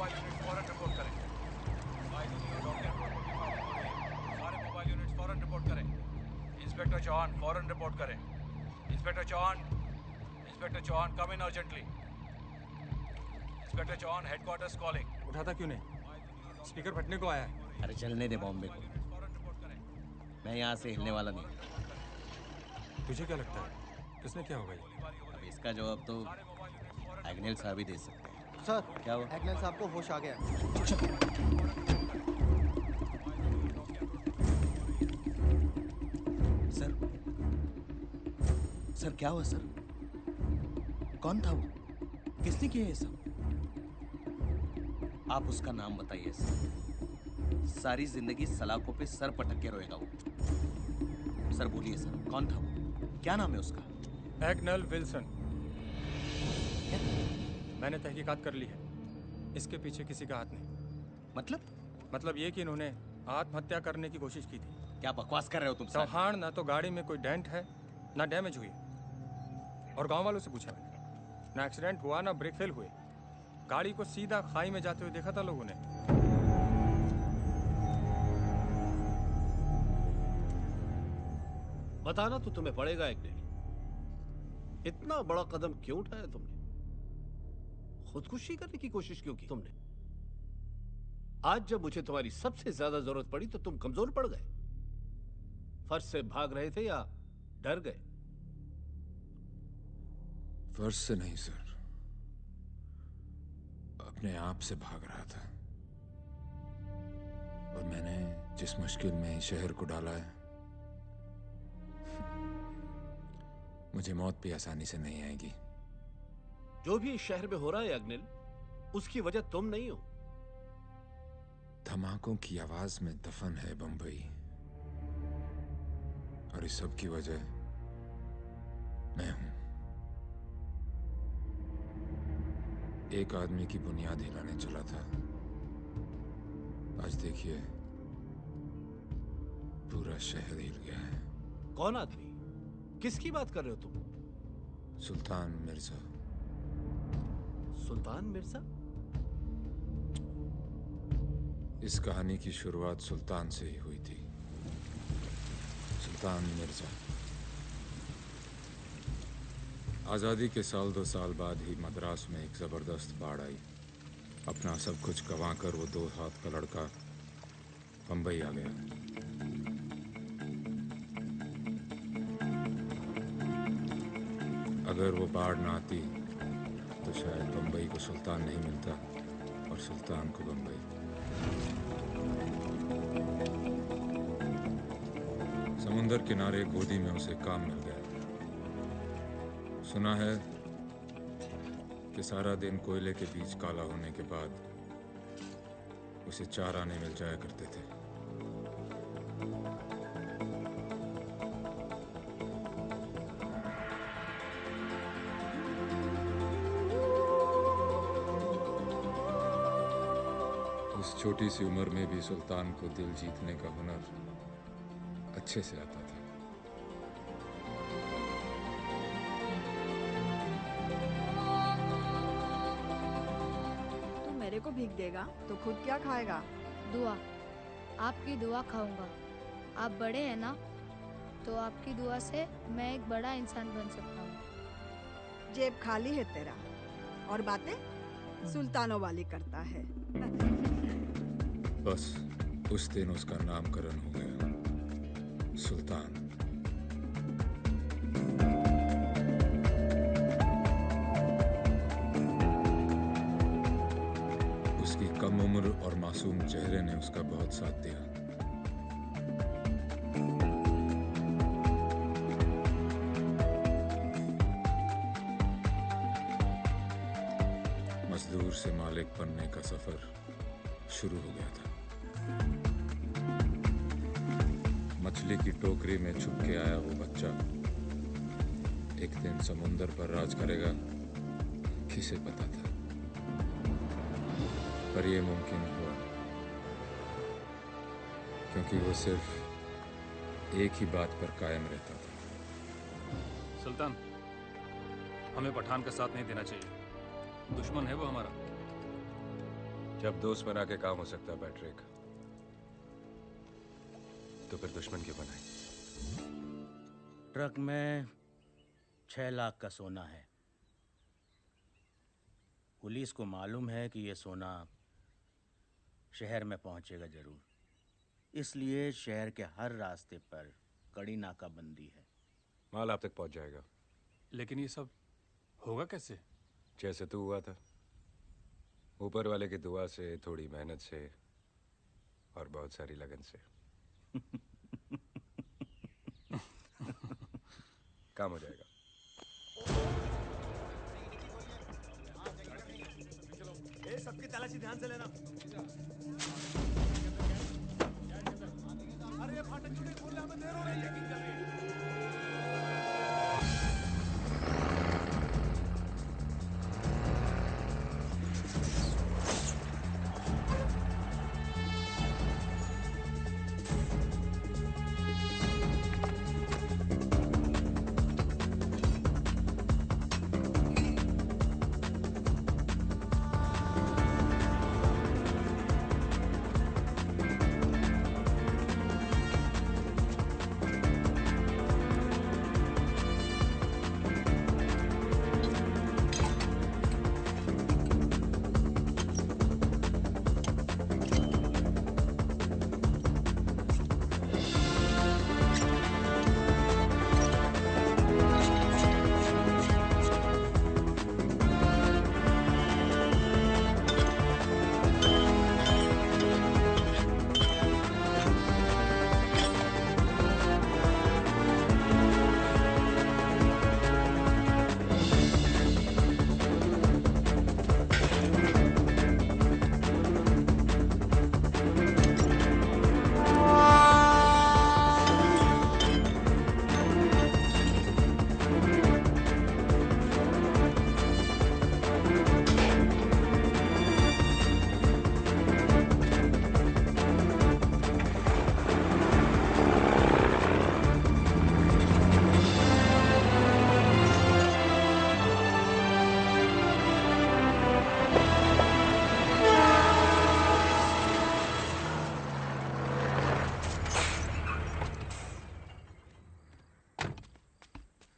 Mobile unit फौरन report करें। सारे मोबाइल यूनिट फौरन रिपोर्ट करें। इंस्पेक्टर चौहान फौरन रिपोर्ट करें। Inspector Chauhan come in urgently. Inspector Chauhan headquarters calling. उठाता क्यों नहीं? स्पीकर फटने को आया है। अरे चलने दे बॉम्बे को, मैं यहाँ से हिलने वाला नहीं। तुझे क्या लगता है किसने क्या होगा ये? अब इसका जवाब तो एग्नेल साहब ही दे सकते हैं। सर, क्या हुआ? एग्नेल साहब को होश आ गया। सर, सर क्या हुआ सर? कौन था वो? किसने किया ये सब? आप उसका नाम बताइए सर। सारी जिंदगी सलाखों पे सर पटक के रोएगा वो। सर बोलिए सर, कौन था वो? क्या नाम है उसका? Agnel Wilson. मैंने तहकीकात कर ली है, इसके पीछे किसी का हाथ नहीं। मतलब ये कि इन्होंने आत्महत्या करने की कोशिश की थी। क्या बकवास कर रहे हो तुम सर? चौहान, ना तो गाड़ी में कोई डेंट है ना डैमेज हुई, और गांव वालों से पूछा मैंने, ना एक्सीडेंट हुआ ना ब्रेक फेल हुए। गाड़ी को सीधा खाई में जाते हुए देखा था लोगों ने। बताना तो तुम्हें पड़ेगा एग्नेल, इतना बड़ा कदम क्यों उठाया तुमने? खुदकुशी करने की कोशिश क्यों की तुमने? आज जब मुझे तुम्हारी सबसे ज्यादा जरूरत पड़ी तो तुम कमजोर पड़ गए। फर्ज से भाग रहे थे या डर गए? फर्ज से नहीं सर, अपने आप से भाग रहा था। और मैंने जिस मुश्किल में शहर को डाला है, मुझे मौत भी आसानी से नहीं आएगी। जो भी इस शहर में हो रहा है अग्निल, उसकी वजह तुम नहीं हो। धमाकों की आवाज में दफन है बंबई, और इस सब की वजह मैं हूं। एक आदमी की बुनियाद हिलाने चला था, आज देखिए पूरा शहर हिल गया है। कौन आदमी? किसकी बात कर रहे हो तुम? सुल्तान मिर्जा। सुल्तान मिर्जा? इस कहानी की शुरुआत सुल्तान से ही हुई थी। सुल्तान मिर्जा आजादी के साल 2 साल बाद ही मद्रास में एक जबरदस्त बाढ़ आई। अपना सब कुछ गंवाकर वो 2 हाथ का लड़का बंबई आ गया। अगर वो बाढ़ ना आती तो शायद बंबई को सुल्तान नहीं मिलता और सुल्तान को बंबई। समुंदर किनारे गोदी में उसे काम मिल गया। सुना है कि सारा दिन कोयले के बीच काला होने के बाद उसे 4 आने मिल जाया करते थे। उस छोटी सी उम्र में भी सुल्तान को दिल जीतने का हुनर अच्छे से आता था। तू मेरे को भीख देगा तो खुद क्या खाएगा? दुआ, आपकी दुआ खाऊंगा। आप बड़े हैं ना, तो आपकी दुआ से मैं एक बड़ा इंसान बन सकता हूँ। जेब खाली है तेरा और बातें सुल्तानों वाली करता है। बस उस दिन उसका नामकरण हो गया, सुल्तान। उसकी कम उम्र और मासूम चेहरे ने उसका बहुत साथ दिया। मजदूर से मालिक बनने का सफर शुरू हो गया था। मछली की टोकरी में छुप के आया वो बच्चा एक दिन समुंदर पर राज करेगा, किसे पता था। पर यह मुमकिन हुआ क्योंकि वो सिर्फ एक ही बात पर कायम रहता था। सुल्तान, हमें पठान का साथ नहीं देना चाहिए, दुश्मन है वो हमारा। जब दोस्त बना के काम हो सकता है पैट्रिक, तो फिर दुश्मन क्यों बनाए? ट्रक में 6 लाख का सोना है। पुलिस को मालूम है कि यह सोना शहर में पहुंचेगा जरूर, इसलिए शहर के हर रास्ते पर कड़ी नाकाबंदी है। माल आप तक पहुंच जाएगा। लेकिन ये सब होगा कैसे? जैसे तू हुआ था, ऊपर वाले की दुआ से, थोड़ी मेहनत से और बहुत सारी लगन से काम हो जाएगा। सबकी तलाशी ध्यान से लेना। अरे ये फाटक क्यों नहीं खोल रहे? हमें देर हो रही है। चेकिंग चल रही है।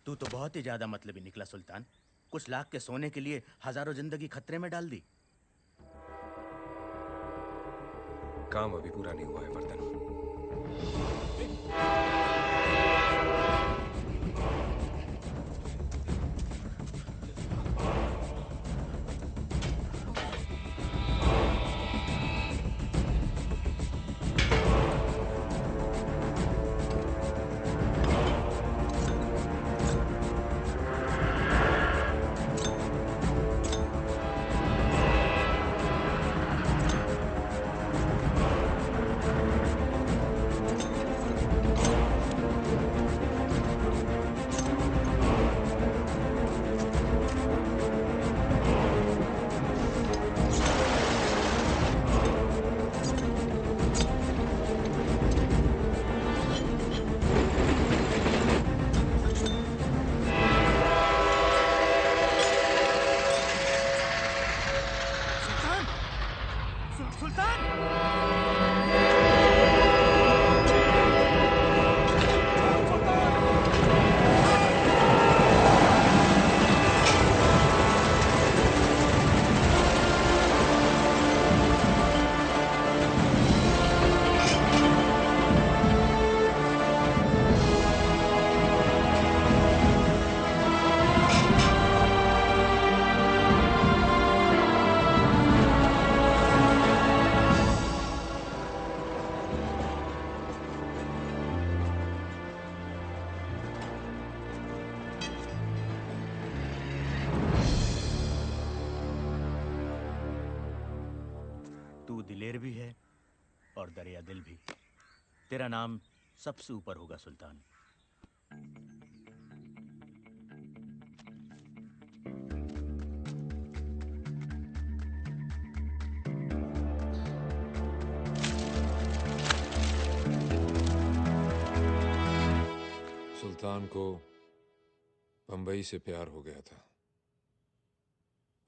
तू तो बहुत ही ज्यादा मतलबी निकला सुल्तान। कुछ लाख के सोने के लिए हजारों जिंदगी खतरे में डाल दी। काम अभी पूरा नहीं हुआ है वर्धन। तू दिलेर भी है और दरिया दिल भी। तेरा नाम सबसे ऊपर होगा सुल्तान। सुल्तान को बंबई से प्यार हो गया था।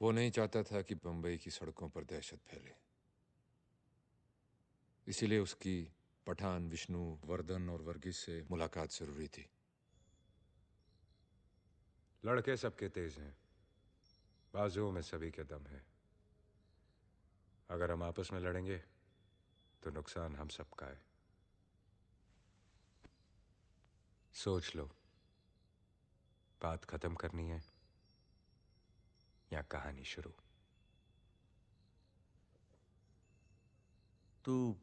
वो नहीं चाहता था कि बंबई की सड़कों पर दहशत फैले। इसीलिए उसकी पठान, विष्णु, वर्धन और वर्गीस से मुलाकात जरूरी थी। लड़के सबके तेज हैं, बाजुओं में सभी के दम है। अगर हम आपस में लड़ेंगे तो नुकसान हम सबका है। सोच लो, बात खत्म करनी है या कहानी शुरू? तू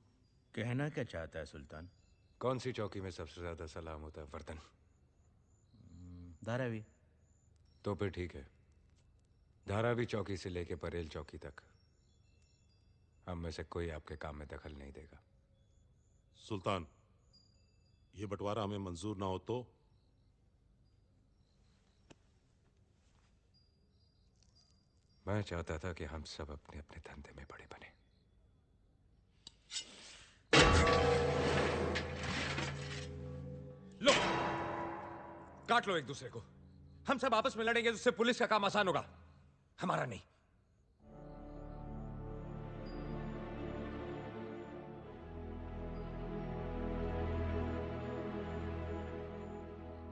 कहना क्या चाहता है सुल्तान? कौन सी चौकी में सबसे ज्यादा सलाम होता है वर्धन? धारावी। तो फिर ठीक है, धारावी चौकी से लेके परेल चौकी तक हम में से कोई आपके काम में दखल नहीं देगा। सुल्तान, ये बंटवारा हमें मंजूर ना हो तो? मैं चाहता था कि हम सब अपने अपने धंधे में बड़े बने। लो, काट लो एक दूसरे को। हम सब आपस में लड़ेंगे तो उससे पुलिस का काम आसान होगा, हमारा नहीं।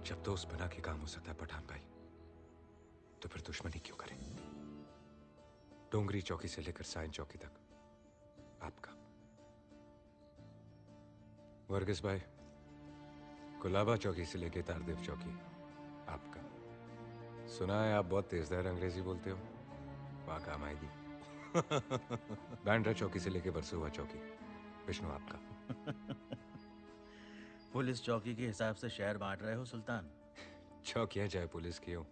जब दोस्त बना के काम हो सकता है पठान भाई, तो फिर दुश्मनी क्यों करें? डोंगरी चौकी से लेकर साइन चौकी तक आपका। वर्गीस भाई, गुलाबा चौकी से लेकर तारदेव चौकी आपका। सुना है आप बहुत तेजदार अंग्रेजी बोलते हो, वहां काम आएगी। बैंड्रा चौकी से लेकर बरसुआ चौकी विष्णु आपका। पुलिस चौकी के हिसाब से शहर बांट रहे हो सुल्तान? चौकियां चाहे पुलिस की हो,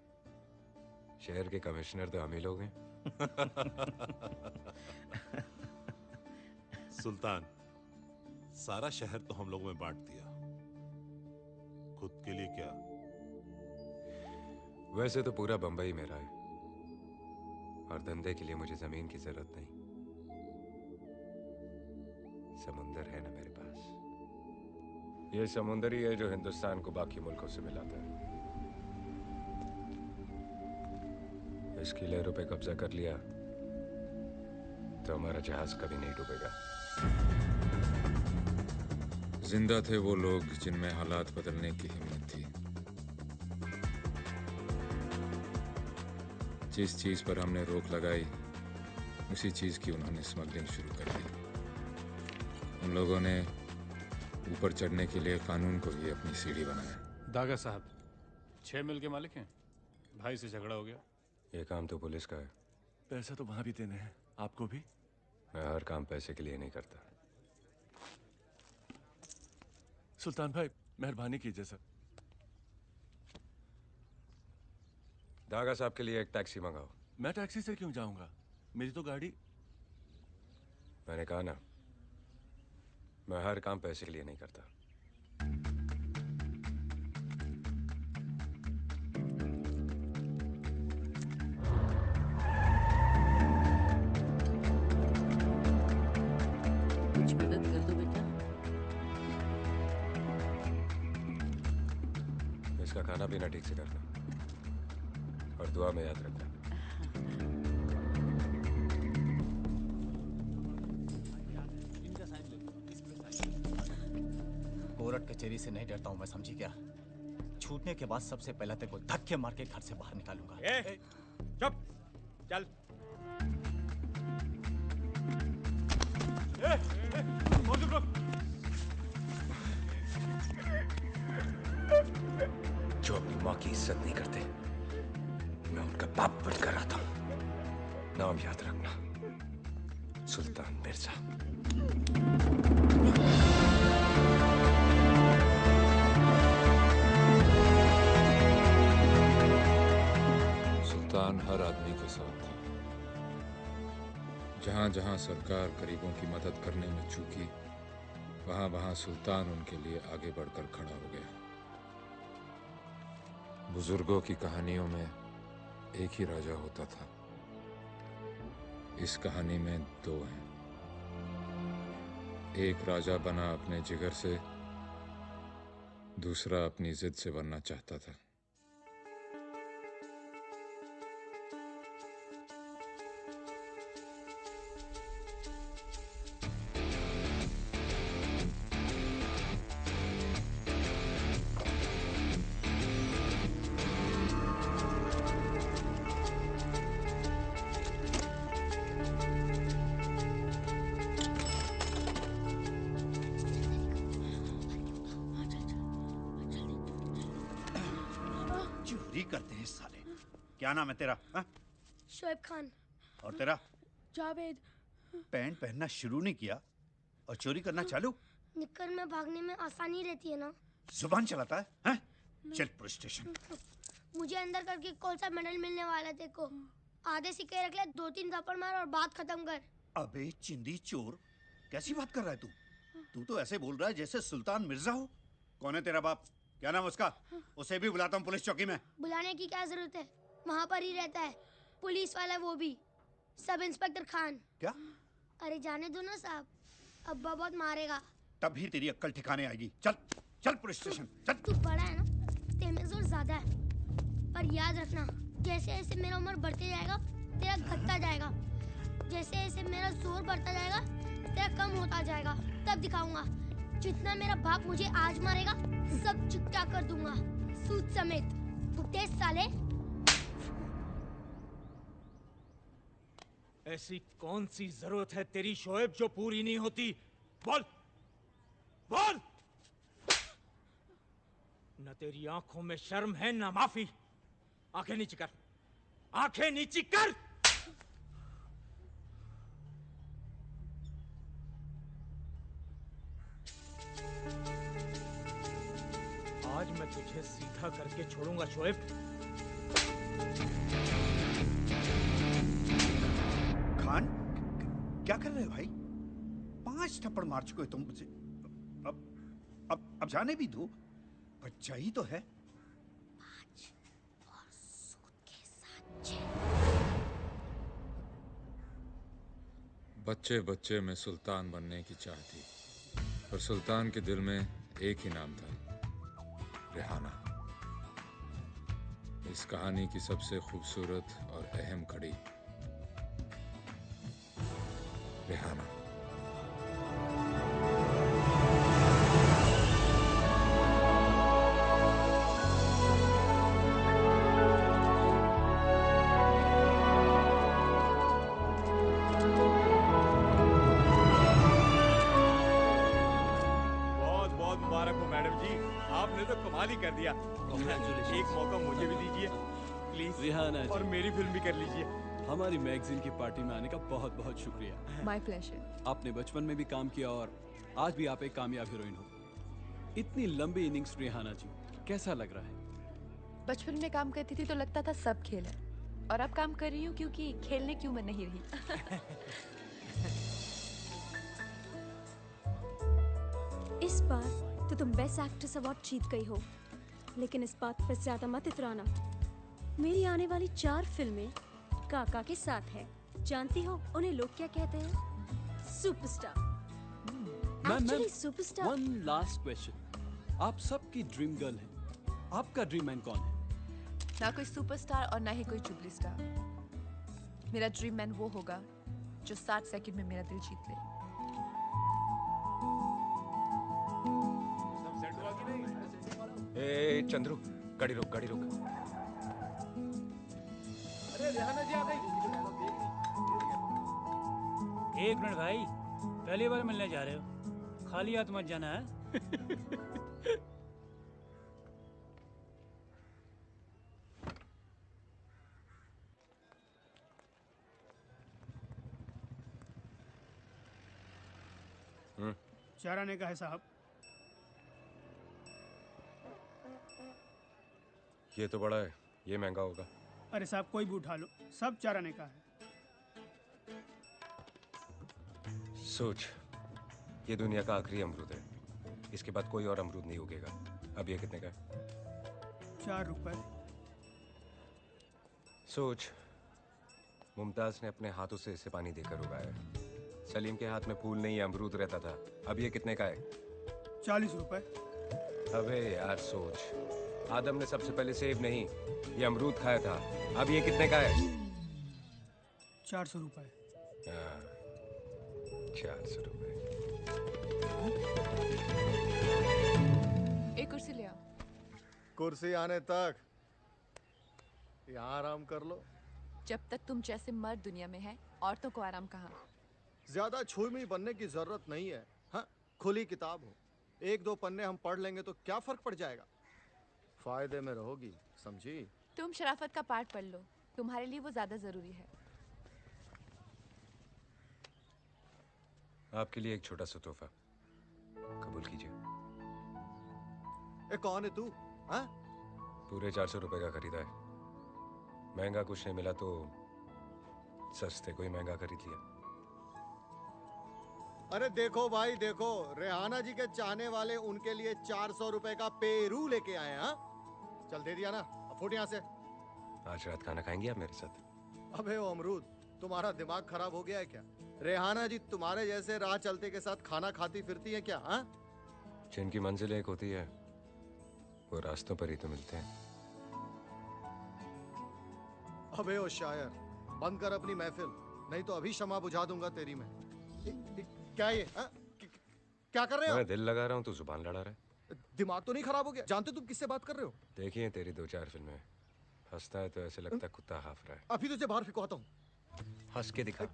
शहर के कमिश्नर तो हम ही लोग हैं। सुल्तान, सारा शहर तो हम लोगों में बांट दिया, खुद के लिए क्या? वैसे तो पूरा बंबई मेरा है, और धंधे के लिए मुझे जमीन की जरूरत नहीं। समुंदर है ना मेरे पास। ये समुंदर ही है जो हिंदुस्तान को बाकी मुल्कों से मिलाता है। इसकी लहरों पे कब्जा कर लिया तो हमारा जहाज कभी नहीं डूबेगा। जिंदा थे वो लोग जिनमें हालात बदलने की हिम्मत थी। जिस चीज पर हमने रोक लगाई, उसी चीज की उन्होंने स्मगलिंग शुरू कर दी। उन लोगों ने ऊपर चढ़ने के लिए कानून को ही अपनी सीढ़ी बनाया। दागा साहब 6 मिल के मालिक हैं, भाई से झगड़ा हो गया। ये काम तो पुलिस का है। पैसा तो वहां भी देने हैं, आपको भी। मैं हर काम पैसे के लिए नहीं करता। सुल्तान भाई, मेहरबानी कीजिए सर। दागा साहब के लिए एक टैक्सी मंगाओ। मैं टैक्सी से क्यों जाऊंगा, मेरी तो गाड़ी। मैंने कहा ना, मैं हर काम पैसे के लिए नहीं करता। कुछ मदद कर दो बेटा। इसका खाना पीना ठीक से करना और दुआ में याद रखना। कोर्ट कचहरी से नहीं डरता हूं मैं, समझी क्या? छूटने के बाद सबसे पहले तेरे को धक्के मार के घर से बाहर निकालूंगा। चुप, चल। जो अपनी माँ की इज्जत नहीं करते, मैं उनका बाप बनकर आता हूं। नाम याद रखना, सुल्तान मिर्जा। सुल्तान हर आदमी के साथ था। जहां जहां सरकार गरीबों की मदद करने में चूकी, वहां वहां सुल्तान उनके लिए आगे बढ़कर खड़ा हो गया। बुजुर्गों की कहानियों में एक ही राजा होता था, इस कहानी में दो हैं। एक राजा बना अपने जिगर से, दूसरा अपनी जिद से बनना चाहता था। चोरी करते हैं साले। क्या नाम है तेरा? हा? शोएब खान। और तेरा? जावेद। पैंट पहनना शुरू नहीं किया और चोरी करना चालू? निक्कर में भागने में आसानी रहती है ना। जुबान चलाता है, हा? चल पुलिस स्टेशन। मुझे अंदर करके कौन सा मेडल मिलने वाला तेरे को? आधे सिक्के रख ले, 2-3 थप्पड़ मार और बात खत्म कर। अबे चिंदी चोर, कैसी बात कर रहा है तू? तू तो ऐसे बोल रहा है जैसे सुल्तान मिर्जा हो। कौन है तेरा बाप? क्या नाम उसका? उसे भी बुलाता हूँ पुलिस चौकी में। बुलाने की क्या जरूरत है, वहाँ पर ही रहता है। पुलिस वाला वो भी, सब इंस्पेक्टर खान। क्या? अरे जाने दो ना साहब, अब्बा बहुत मारेगा। तभी तेरी अक्ल ठिकाने आएगी। चल चल पुलिस स्टेशन चल। तू बड़ा है ना, तेरे में जोर ज्यादा है, पर याद रखना जैसे जैसे मेरा उम्र बढ़ते जाएगा तेरा घटता जाएगा, जैसे जैसे मेरा जोर बढ़ता जाएगा तेरा कम होता जाएगा। तब दिखाऊंगा, जितना मेरा बाप मुझे आज मारेगा सब चुपटा कर दूंगा, सूद समेत। उठे साले। ऐसी कौन सी जरूरत है तेरी शोएब जो पूरी नहीं होती? बोल बोल। न तेरी आंखों में शर्म है न माफी। आंखें नीची कर, आंखें नीची कर। आज मैं तुझे सीधा करके छोड़ूंगा शोएब। खान, क्या कर रहे हो भाई? 5 थप्पड़ मार चुके हो तुम मुझे। अब जाने भी दो, बच्चा ही तो है। 5 और सूद के साथ 6। बच्चे बच्चे में सुल्तान बनने की चाह थी, पर सुल्तान के दिल में एक ही नाम था, रेहाना। इस कहानी की सबसे खूबसूरत और अहम कड़ी, रेहाना। बहुत बहुत मुबारक हो मैडम जी, आपने तो कमाल ही कर दिया। एक मौका मुझे भी दीजिए प्लीज, रिहाना जी। और मेरी फिल्म भी कर लीजिए। हमारी मैगजीन की पार्टी में आने का बहुत बहुत शुक्रिया। My pleasure. आपने बचपन में भी काम किया और आज भी आप एक कामयाब हीरोइन हो। इतनी लंबी इनिंग्स रिहाना जी, कैसा लग रहा है? बचपन में काम करती थी तो लगता था सब खेल है, और अब काम कर रही हूँ क्योंकि खेलने की उम्र नहीं रही। इस बार तो तुम बेस्ट एक्ट्रेस अवार्ड जीत गई हो, लेकिन इस बात पर ज्यादा मत इतराना। मेरी आने वाली 4 फिल्में काका के साथ है। जानती हो उन्हें लोग क्या कहते हैं? Superstar. Actually superstar. One last question, आप सबकी ड्रीम गर्ल है, आपका ड्रीम मैन कौन है? ना कोई सुपरस्टार और ना ही कोई जुबली स्टार। मेरा ड्रीम मैन वो होगा जो 7 सेकंड में मेरा दिल जीत ले। ए चंद्रू, गाड़ी रोक, गाड़ी रोक। अरे रेहाना जी आ गई। एक मिनट भाई, पहली बार मिलने जा रहे हो, खाली हाथ मत जाना है। चार आने का है साहब। ये तो बड़ा है, ये महंगा होगा। अरे साहब कोई भी उठा लो, सब 4 आने का है। सोच, ये दुनिया का आखिरी अमरूद है, इसके बाद कोई और अमरूद नहीं उगेगा। अब ये कितने का है? 4 रुपए। सोच, मुमताज ने अपने हाथों से इसे पानी देकर उगाया। सलीम के हाथ में फूल नहीं अमरूद रहता था। अब ये कितने का है? 40 रुपए। अबे यार सोच, आदम ने सबसे पहले सेब नहीं, ये अमरूद खाया था। अब ये कितने का है? 400 रुपए। 400 रुपए। एक कुर्सी ले आओ। कुर्सी आने तक यहाँ आराम कर लो। जब तक तुम जैसे मर्द दुनिया में है, औरतों को आराम कहाँ। ज्यादा छुई बनने की जरूरत नहीं है। हाँ, खुली किताब हो, 1-2 पन्ने हम पढ़ लेंगे तो क्या फर्क पड़ जाएगा। फायदे में रहोगी, समझी? तुम शराफत का पाठ पढ़ लो, तुम्हारे लिए वो ज्यादा जरूरी है। आपके लिए एक छोटा सा तोहफा, कबूल कीजिए। ए कौन है तू? हाँ? पूरे 400 रुपए का खरीदा है। महंगा कुछ नहीं मिला तो सस्ते को ही महंगा खरीद लिया। अरे देखो भाई देखो, रेहाना जी के चाहने वाले उनके लिए 400 रुपए का पेरू लेके आए हैं। हाँ? चल दे दिया ना, अब फुट यहाँ से। आज रात खाना खाएंगे आप मेरे साथ? अबे ओ अमरूद, तुम्हारा दिमाग खराब हो गया है क्या? रेहाना जी तुम्हारे जैसे राह चलते के साथ खाना खाती फिरती है क्या? हाँ? जिनकी मंजिल एक होती है वो रास्तों पर ही तो मिलते हैं। अबे ओ शायर, बंद कर अपनी महफिल, नहीं तो अभी शमा बुझा दूंगा तेरी मैं। क्या ये? हाँ? क्या कर रहे हो? मैं दिल लगा रहा हूँ तो जुबान लड़ा रहा है। दिमाग तो नहीं खराब हो गया? जानते तुम किससे बात कर रहे हो? देखिए तेरी 2-4 फिल्में, हंसता है तो ऐसे लगता है कुत्ता हाफ रहा है। अभी तुझे बाहर फिकवाता हूँ। हंस के दिखा,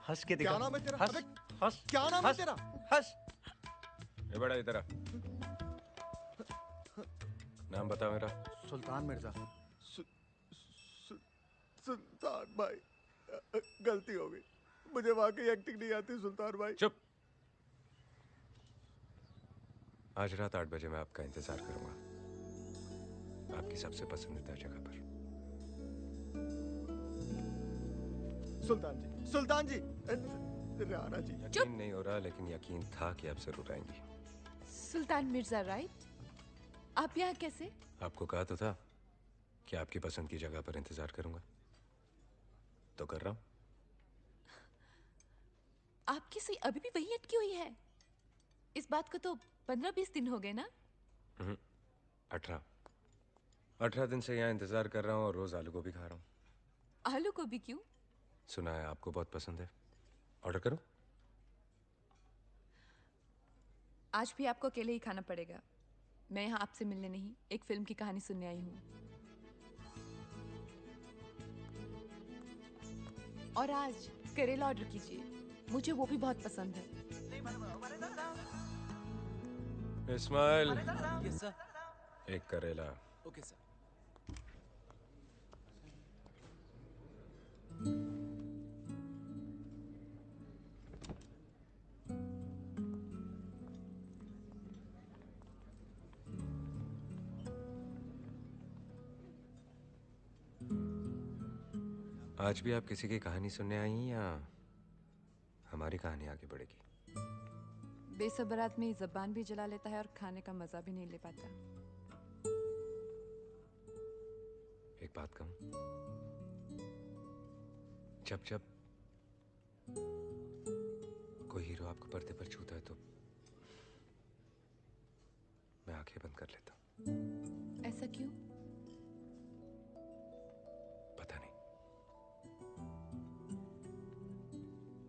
हंस के दिखा। क्या नाम है तेरा? हंस, अबे, हंस, क्या नाम है तेरा? हंस। ये बड़ा इधर आ। नाम बता मेरा। सुल्तान मिर्जा। सुल्तान भाई, गलती हो गई, मुझे वाकई एक्टिंग नहीं आती सुल्तान भाई। चुप। आज रात 8 बजे मैं आपका इंतजार करूंगा, आपकी सबसे पसंदीदा जगह पर। सुल्तान जी, राणा जी। यकीन नहीं हो रहा लेकिन यकीन था कि आप जरूर आएंगी। सुल्तान मिर्जा राइट? आप यहाँ कैसे? आपको कहा तो था कि आपकी पसंद की जगह पर इंतजार करूंगा, तो कर रहा हूं। आपकी सुई अभी भी वही अटकी हुई है? इस बात को तो 15-20 दिन हो गए ना? 18 दिन से यहाँ इंतजार कर रहा हूँ और रोज आलू गोभी खा रहा हूँ। आलू गोभी क्यों? सुना है आपको बहुत पसंद है, ऑर्डर करूं? आज भी आपको अकेले ही खाना पड़ेगा। मैं यहाँ आपसे मिलने नहीं, एक फिल्म की कहानी सुनने आई हूँ। और आज करेला ऑर्डर कीजिए, मुझे वो भी बहुत पसंद है। इस्माइल। Yes sir. एक करेला। Okay sir. आज भी आप किसी की कहानी सुनने आई हैं या हमारी कहानी आगे बढ़ेगी? बेसब्र आदमी जबान भी जला लेता है और खाने का मजा भी नहीं ले पाता। एक बात कहूं, जब जब कोई हीरो आपको पर्दे पर छूता है तो मैं आंखें बंद कर लेता हूं। ऐसा क्यों? पता नहीं,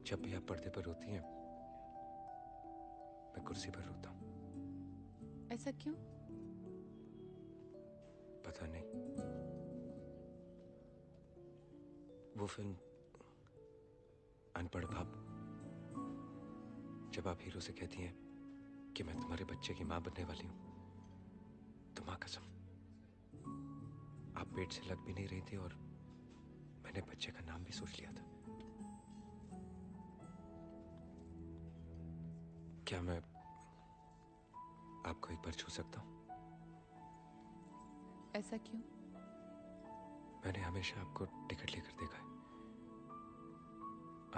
जब भी आप पर्दे पर होती हैं मैं कुर्सी पर रोता हूं। ऐसा क्यों? पता नहीं। वो फिल्म अनपढ़ बाप, जब आप हीरो से कहती हैं कि मैं तुम्हारे बच्चे की मां बनने वाली हूं, तो मां कसम आप पेट से लग भी नहीं रही थी और मैंने बच्चे का नाम भी सोच लिया था। क्या मैं आपको एक बार छू सकता हूं? ऐसा क्यों? मैंने हमेशा आपको टिकट लेकर देखा है।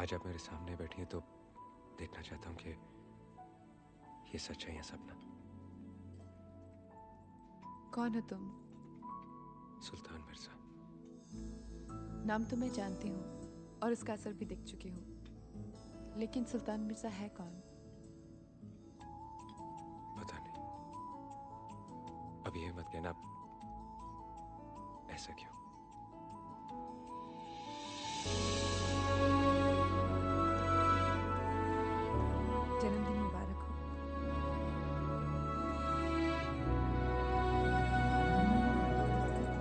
आज आप मेरे सामने बैठी हैं तो देखना चाहता हूं कि ये सच है या सपना। कौन हो तुम? सुल्तान मिर्जा। नाम तो मैं जानती हूँ और उसका असर भी देख चुकी हूँ, लेकिन सुल्तान मिर्जा है कौन? पता नहीं। अब ये मत कहना ऐसा क्यों। जन्मदिन मुबारक हो।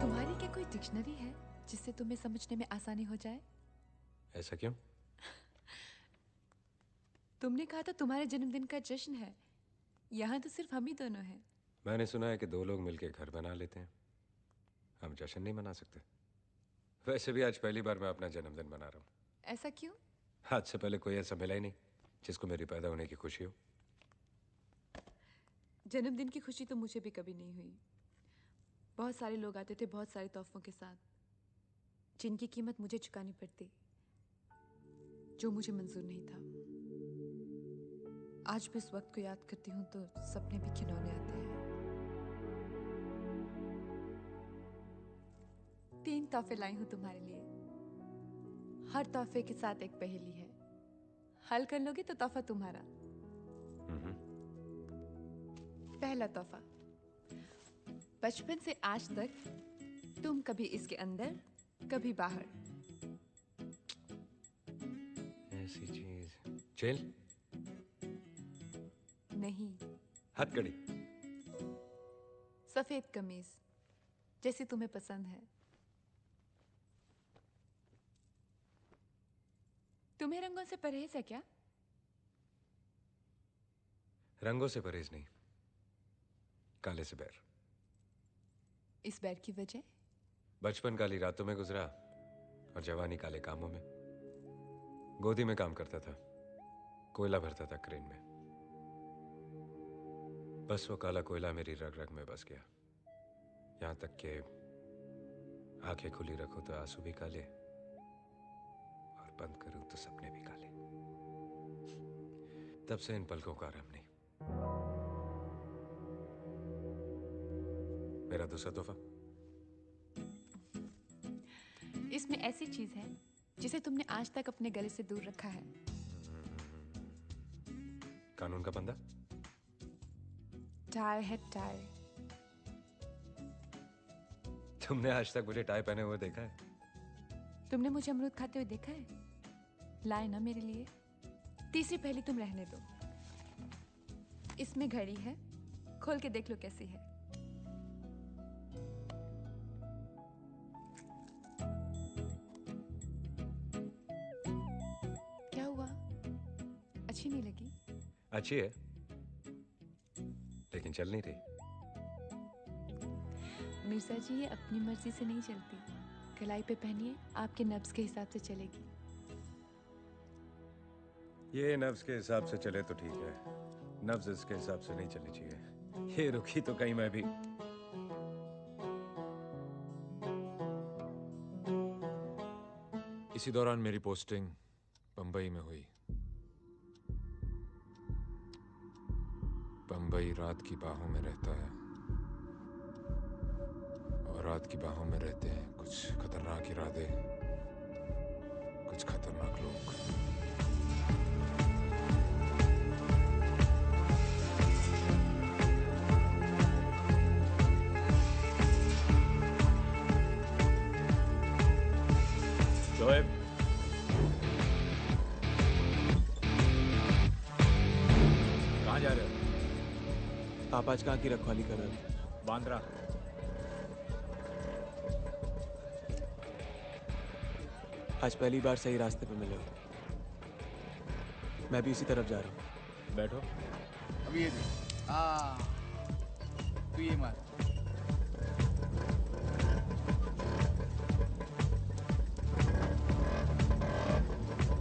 तुम्हारी क्या कोई डिक्शनरी है जिससे तुम्हें समझने में आसानी हो जाए? ऐसा क्यों? तुमने कहा था तुम्हारे जन्मदिन का जश्न है, यहाँ तो सिर्फ हम ही दोनों हैं। मैंने सुना है कि 2 लोग मिलकर घर बना लेते हैं। हम जश्न नहीं मना सकते? वैसे भी आज पहली बार मैं अपना जन्मदिन मना रहा हूँ। ऐसा क्यों? आज से पहले कोई ऐसा मिला ही नहीं जिसको मेरी पैदा होने की खुशी हो। जन्मदिन की खुशी तो मुझे भी कभी नहीं हुई। बहुत सारे लोग आते थे बहुत सारे तोहफों के साथ, जिनकी कीमत मुझे चुकानी पड़ती, जो मुझे मंजूर नहीं था। आज भी उस वक्त को याद करती हूँ तो सपने भी खिलौने आते हैं। 3 तोहफे लाई हूँ तुम्हारे लिए। हर तोहफे के साथ एक पहेली है। हल कर लोगे तो तोहफा तुम्हारा। पहला तोहफा, बचपन से आज तक तुम कभी इसके अंदर कभी बाहर। ऐसी चीज जेल नहीं, हथकड़ी, सफेद कमीज जैसी तुम्हें पसंद है। तुम्हें रंगों से परहेज है क्या? रंगों से परहेज नहीं, काले से बैर। इस बैर की वजह? बचपन काली रातों में गुजरा और जवानी काले कामों में। गोदी में काम करता था, कोयला भरता था क्रेन में। बस वो काला कोयला मेरी रग रग में बस गया। यहां तक कि आंखें खुली रखो तो आंसू भी काले और बंद करूं तो सपने भी काले। तब से इन पलकों का आराम नहीं। मेरा दूसरा तोहफा, इसमें ऐसी चीज है जिसे तुमने आज तक अपने गले से दूर रखा है। कानून का बंदा। टाई है टाई। तुमने आज तक मुझे टाई पहने हुए देखा है? तुमने मुझे अमरूद खाते हुए देखा है? लाए ना मेरे लिए। तीसरी पहेली तुम रहने दो। इसमें घड़ी है, खोल के देख लो कैसी है। क्या हुआ? अच्छी नहीं लगी? अच्छी है लेकिन चल नहीं रही। मिर्जा जी, ये अपनी मर्जी से नहीं चलती। कलाई पे पहनिए, आपके नब्ज के हिसाब से चलेगी। ये नब्ज के हिसाब से चले तो ठीक है, नब्ज इसके हिसाब से नहीं चलनी चाहिए। ये रुकी तो कहीं मैं भी। इसी दौरान मेरी पोस्टिंग बंबई में हुई। बंबई रात की बाहों में रहता है और रात की बाहों में रहते हैं कुछ खतरनाक इरादे, कुछ खतरनाक लोग। शोएब, कहाँ जा रहे हो? आप आज कहाँ की रखवाली कर रहे हो? बांद्रा। आज पहली बार सही रास्ते पे मिले हो। मैं भी उसी तरफ जा रहा हूँ। बैठो। अभी ये देख। तू ये मार।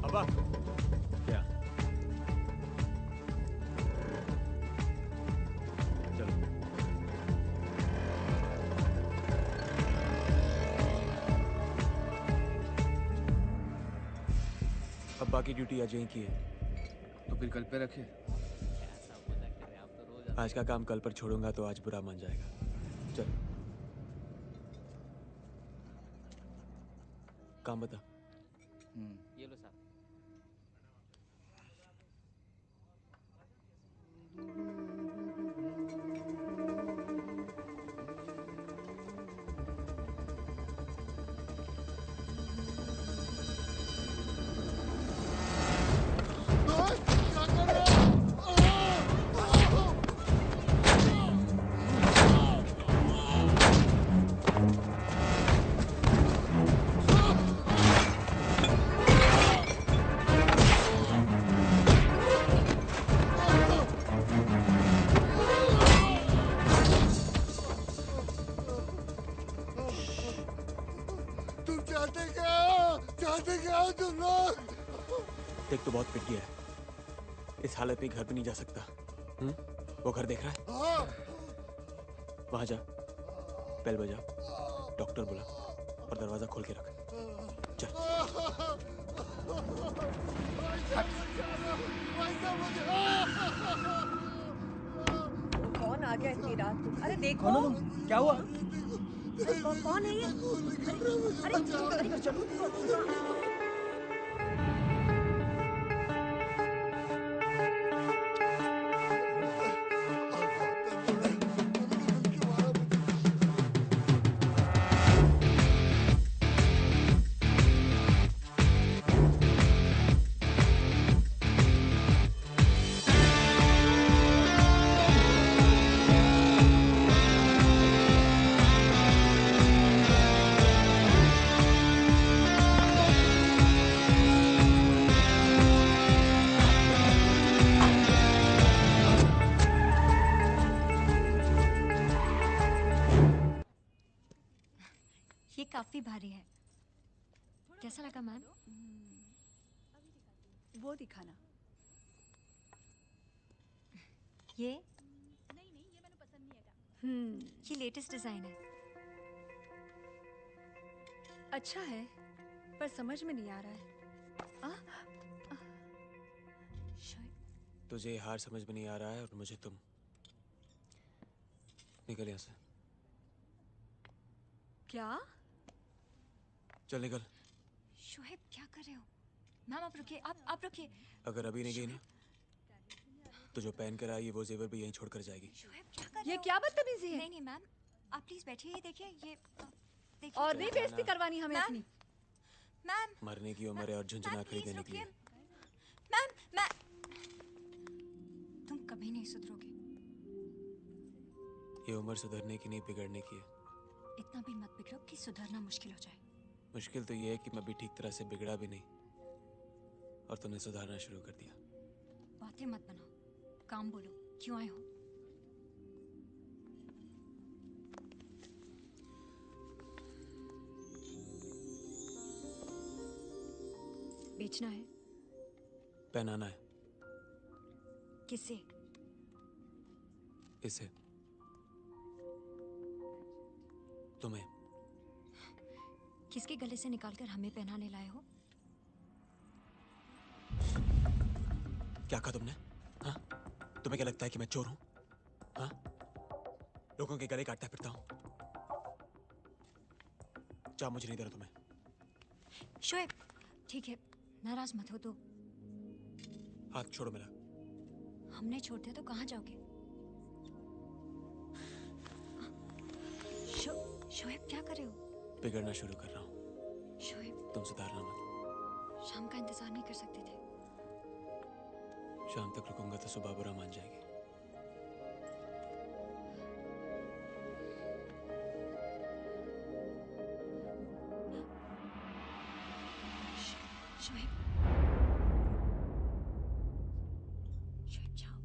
अब्बा, क्या? चलो। अब्बा की ड्यूटी आज यहीं की है। तो फिर कल पे रखे। आज का काम कल पर छोड़ूंगा तो आज बुरा मान जाएगा। चल, काम बता। ये लो साहब। चाहते क्या हो तुम लोग? देख तो बहुत पिट गया है, इस हालत में घर भी नहीं जा सकता। वो घर देख रहा है? वहां जा, बेल बजा, डॉक्टर बुला और दरवाजा खोल के रख। चल। कौन आ गया इतनी रात? अरे देखो। कौन हो तुम? क्या हुआ? कौन है ये? अरे चलो। ये काफी भारी है। कैसा लगा मैम? वो दिखाना। ये नहीं ये मैंने पसंद नहीं आया। ये लेटेस्ट डिजाइन है। अच्छा है पर समझ में नहीं आ रहा है। तुझे ये हार समझ में नहीं आ रहा है और मुझे तुम। निकल यहाँ से। क्या? चल निकल। शोएब क्या कर रहे हो? मैम आप रुकिए, आप रुकिए। अगर अभी नहीं गई ना तो जो पहन कर आई है वो जेवर भी यहीं छोड़कर जाएगी। शोएब क्या कर रहे हो? ये क्या बदतमीजी है? नहीं मैम, आप प्लीज बैठिए। ये देखिए, ये देखिए। और नहीं बेइज्जती करवानी हमें अपनी। मैम मरने की उम्र है और झुंझुना खरीदने के लिए। मैम तुम कभी नहीं सुधरोगे। ये उम्र सुधरने की नहीं बिगड़ने की है। इतना भी मत बिगड़ो कि सुधरना मुश्किल हो जाए। मुश्किल तो ये है कि मैं भी ठीक तरह से बिगड़ा भी नहीं और तुमने सुधारना शुरू कर दिया। बातें मत बनाओ, काम बोलो। क्यों आए हो? बेचना है? पहनाना है। किसे? इसे। तुम्हें। किसके गले से निकालकर हमें पहनाने लाए हो? क्या कहा तुमने? हाँ? तुम्हें क्या लगता है कि मैं चोर हूं? हाँ? लोगों के गले काटता फिरता हूं? जा, मुझे नहीं दे रहा तुम्हें। शोएब ठीक है, नाराज मत हो। तो हाथ छोड़ो मेरा। हमने छोड़ दिया तो कहाँ जाओगे? शोएब क्या कर रहे हो? बिगड़ना शुरू कर रहा हूँ। शोएब तुम सुधारना मत। शाम का इंतजार नहीं कर सकते थे? शाम तक रुकूंगा तो सुबह बुरा मान जाएगी। शोएब जाओ।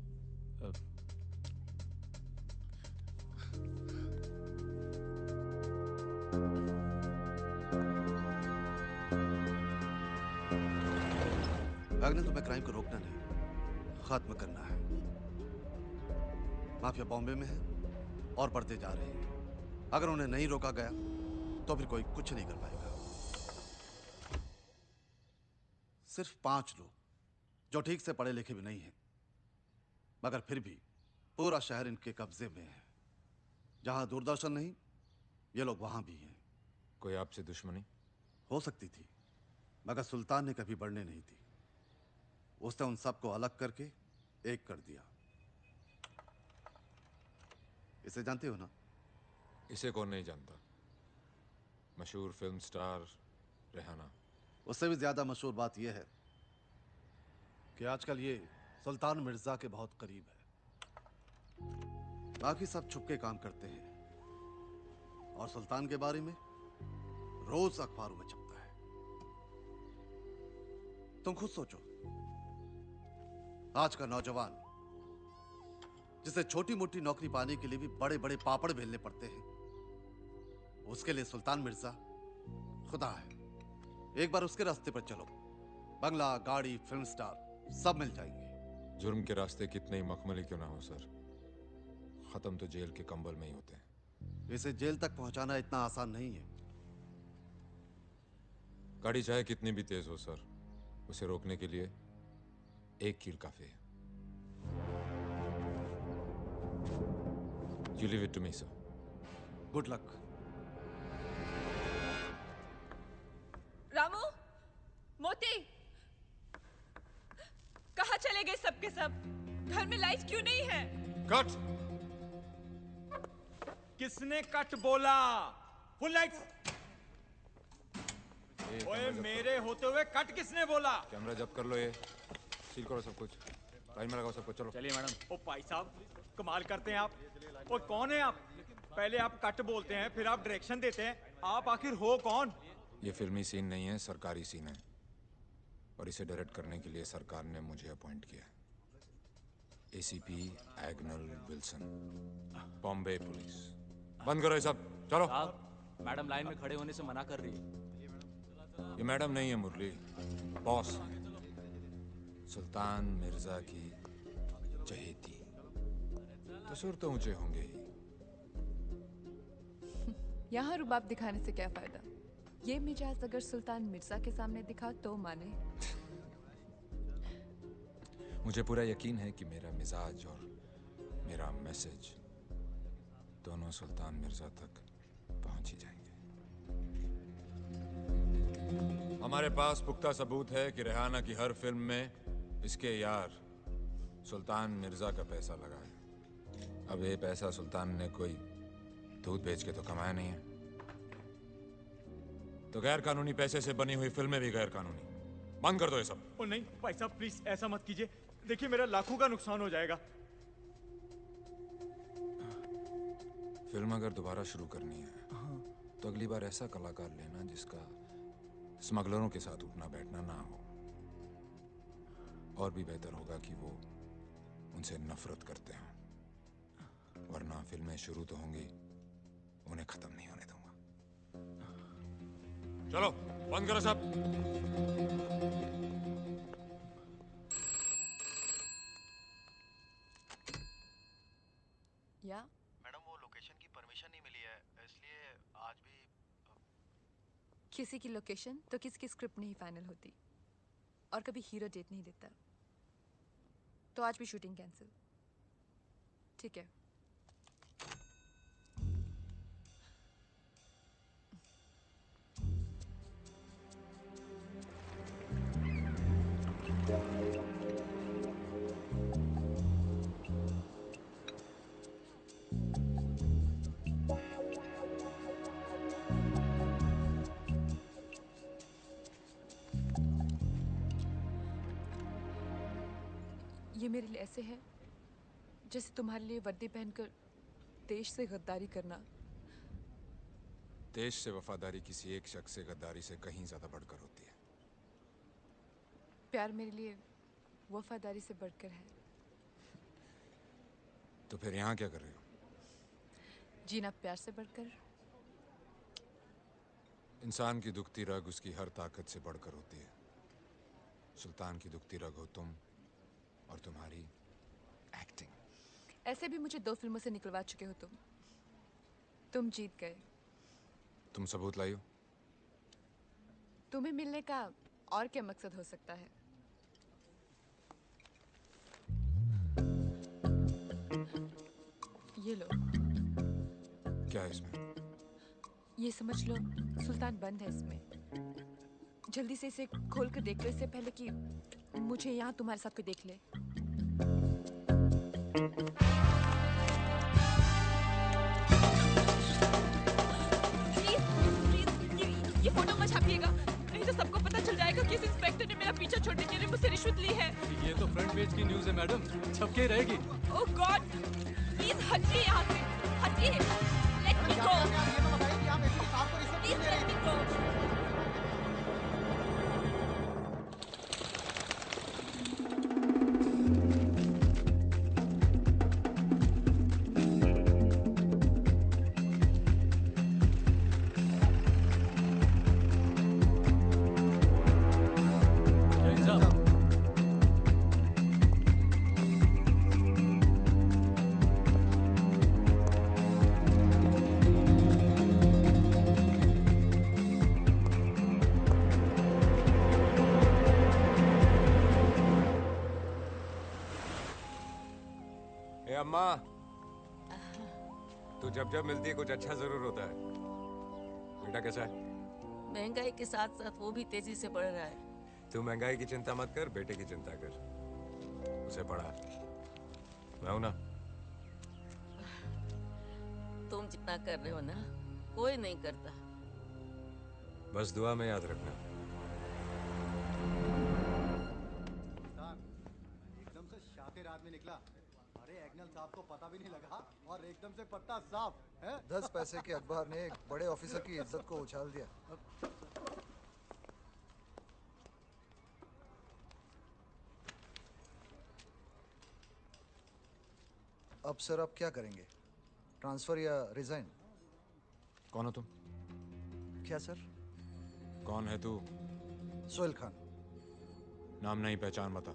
अगले तुम्हें क्राइम को रोकना नहीं, खत्म करना है। माफिया बॉम्बे में है और बढ़ते जा रहे हैं। अगर उन्हें नहीं रोका गया तो फिर कोई कुछ नहीं कर पाएगा। सिर्फ 5 लोग जो ठीक से पढ़े लिखे भी नहीं हैं, मगर फिर भी पूरा शहर इनके कब्जे में है। जहां दूरदर्शन नहीं, ये लोग वहां भी हैं। कोई आपसे दुश्मनी? हो सकती थी, मगर सुल्तान ने कभी बढ़ने नहीं दी। उसने उन सबको अलग करके एक कर दिया। इसे जानते हो ना? इसे कौन नहीं जानता? मशहूर फिल्म स्टार रेहाना। उससे भी ज्यादा मशहूर बात यह है कि आजकल ये सुल्तान मिर्जा के बहुत करीब है। बाकी सब छुपके काम करते हैं और सुल्तान के बारे में रोज अखबारों में छपता है। तुम खुद सोचो, आज का नौजवान जिसे छोटी मोटी नौकरी पाने के लिए भी बड़े बड़े पापड़ बेलने पड़ते हैं, उसके लिए सुल्तान मिर्जा खुदा है। एक बार उसके रास्ते पर चलो, बंगला, गाड़ी, फिल्म स्टार सब मिल जाएंगे। जुर्म के रास्ते कितने ही मखमली क्यों ना हो सर, खत्म तो जेल के कंबल में ही होते हैं। इसे जेल तक पहुंचाना इतना आसान नहीं है। गाड़ी चाहे कितनी भी तेज हो सर, उसे रोकने के लिए एक कील काफी है। You leave it to me, sir. Good luck. Ramu, मोती, कहाँ चले गए सबके सब? घर में लाइट क्यों नहीं है? कट! किसने कट बोला? Full light. ओए, मेरे होते हुए कट किसने बोला? कैमरा जब्त कर लो, ये सील करो सब कुछ, लाइन में लगाओ सबको, चलो। चलिए मैडम। ओ भाई साहब, कमाल करते हैं आप। ओ कौन है आप? पहले आप कट बोलते हैं, फिर आप डायरेक्शन देते हैं। आप आखिर हो कौन? ये फिल्मी सीन नहीं है, सरकारी सीन है, और इसे डायरेक्ट करने के लिए सरकार ने मुझे अपॉइंट किया। ACP Agnel Wilson, Bombay police. बंद करो ये सब, चलो। मैडम लाइन में खड़े होने से मना कर रही है। ये मैडम नहीं है मुरली, बॉस है। सुल्तान मिर्जा की चहेती, तो सुर तो ऊंचे होंगे ही। यहाँ रुबाब दिखाने से क्या फायदा? ये मिजाज अगर सुल्तान मिर्जा के सामने दिखा तो माने। मुझे पूरा यकीन है कि मेरा मिजाज और मेरा मैसेज दोनों सुल्तान मिर्जा तक पहुंच ही जाएंगे। हमारे पास पुख्ता सबूत है कि रेहाना की हर फिल्म में इसके यार सुल्तान मिर्जा का पैसा लगा है। अब ये पैसा सुल्तान ने कोई दूध बेच के तो कमाया नहीं है, तो गैर कानूनी पैसे से बनी हुई फिल्में भी गैर कानूनी। बंद कर दो ये सब। ओ नहीं भाई साहब, प्लीज ऐसा मत कीजिए। देखिए मेरा लाखों का नुकसान हो जाएगा। फिल्म अगर दोबारा शुरू करनी है तो अगली बार ऐसा कलाकार लेना जिसका स्मगलरों के साथ उठना बैठना ना हो। और भी बेहतर होगा कि वो उनसे नफरत करते हैं, वरना फिल्में शुरू तो होंगी, उन्हें खत्म नहीं होने दूंगा। चलो बंद करो सब। या मैडम, वो लोकेशन की परमिशन नहीं मिली है, इसलिए आज भी किसी की लोकेशन तो किसी की स्क्रिप्ट नहीं फाइनल होती, और कभी हीरो डेट नहीं देता। तो आज भी शूटिंग कैंसिल। ठीक है। ये मेरे लिए ऐसे है जैसे तुम्हारे लिए वर्दी पहनकर देश से गद्दारी करना। देश से वफादारी किसी एक शख्स से गद्दारी से कहीं ज्यादा बढ़कर होती है। प्यार मेरे लिए वफादारी से बढ़कर है। तो फिर यहाँ क्या कर रहे हो? जीना प्यार से बढ़कर। इंसान की दुखती रग उसकी हर ताकत से बढ़कर होती है। सुल्तान की दुखती रग हो तुम, और तुम्हारी एक्टिंग। ऐसे भी मुझे 2 फिल्मों से निकलवा चुके हो तुम जीत गए। तुम सबूत लाई हो? तुम्हें मिलने का और क्या मकसद हो सकता है? ये लो। क्या है इसमें? ये समझ लो सुल्तान बंद है इसमें। जल्दी से इसे खोल कर देख लो, इससे पहले कि मुझे यहाँ तुम्हारे साथ कोई देख ले। ये फोटो मत छापिएगा, नहीं तो सबको पता चल जाएगा कि इस इंस्पेक्टर ने मेरा पीछा छोड़ने के लिए मुझसे रिश्वत ली है। ये तो फ्रंट पेज की न्यूज़ है मैडम, छपके रहेगी। ओह गॉड, प्लीज हटिए यहाँ से, हटिए। Let me go, please let me go. मामा, तू जब जब मिलती है कुछ अच्छा जरूर होता है। बेटा कैसा है? महंगाई के साथ साथ वो भी तेजी से बढ़ रहा है। तू महंगाई की चिंता मत कर, बेटे की चिंता कर। उसे पढ़ा, मैं हूं ना। तुम जितना कर रहे हो ना, कोई नहीं करता। बस दुआ में याद रखना। एकदम से शातिर आदमी निकला। अरे एग्नल साहब को पता भी नहीं लगा और एकदम से पत्ता साफ है। 10 पैसे के अखबार ने एक बड़े ऑफिसर की इज्जत को उछाल दिया। अब सर आप क्या करेंगे? ट्रांसफर या रिजाइन? कौन हो तुम? क्या सर? कौन है तू? सोहेल खान। नाम नहीं, पहचान बता।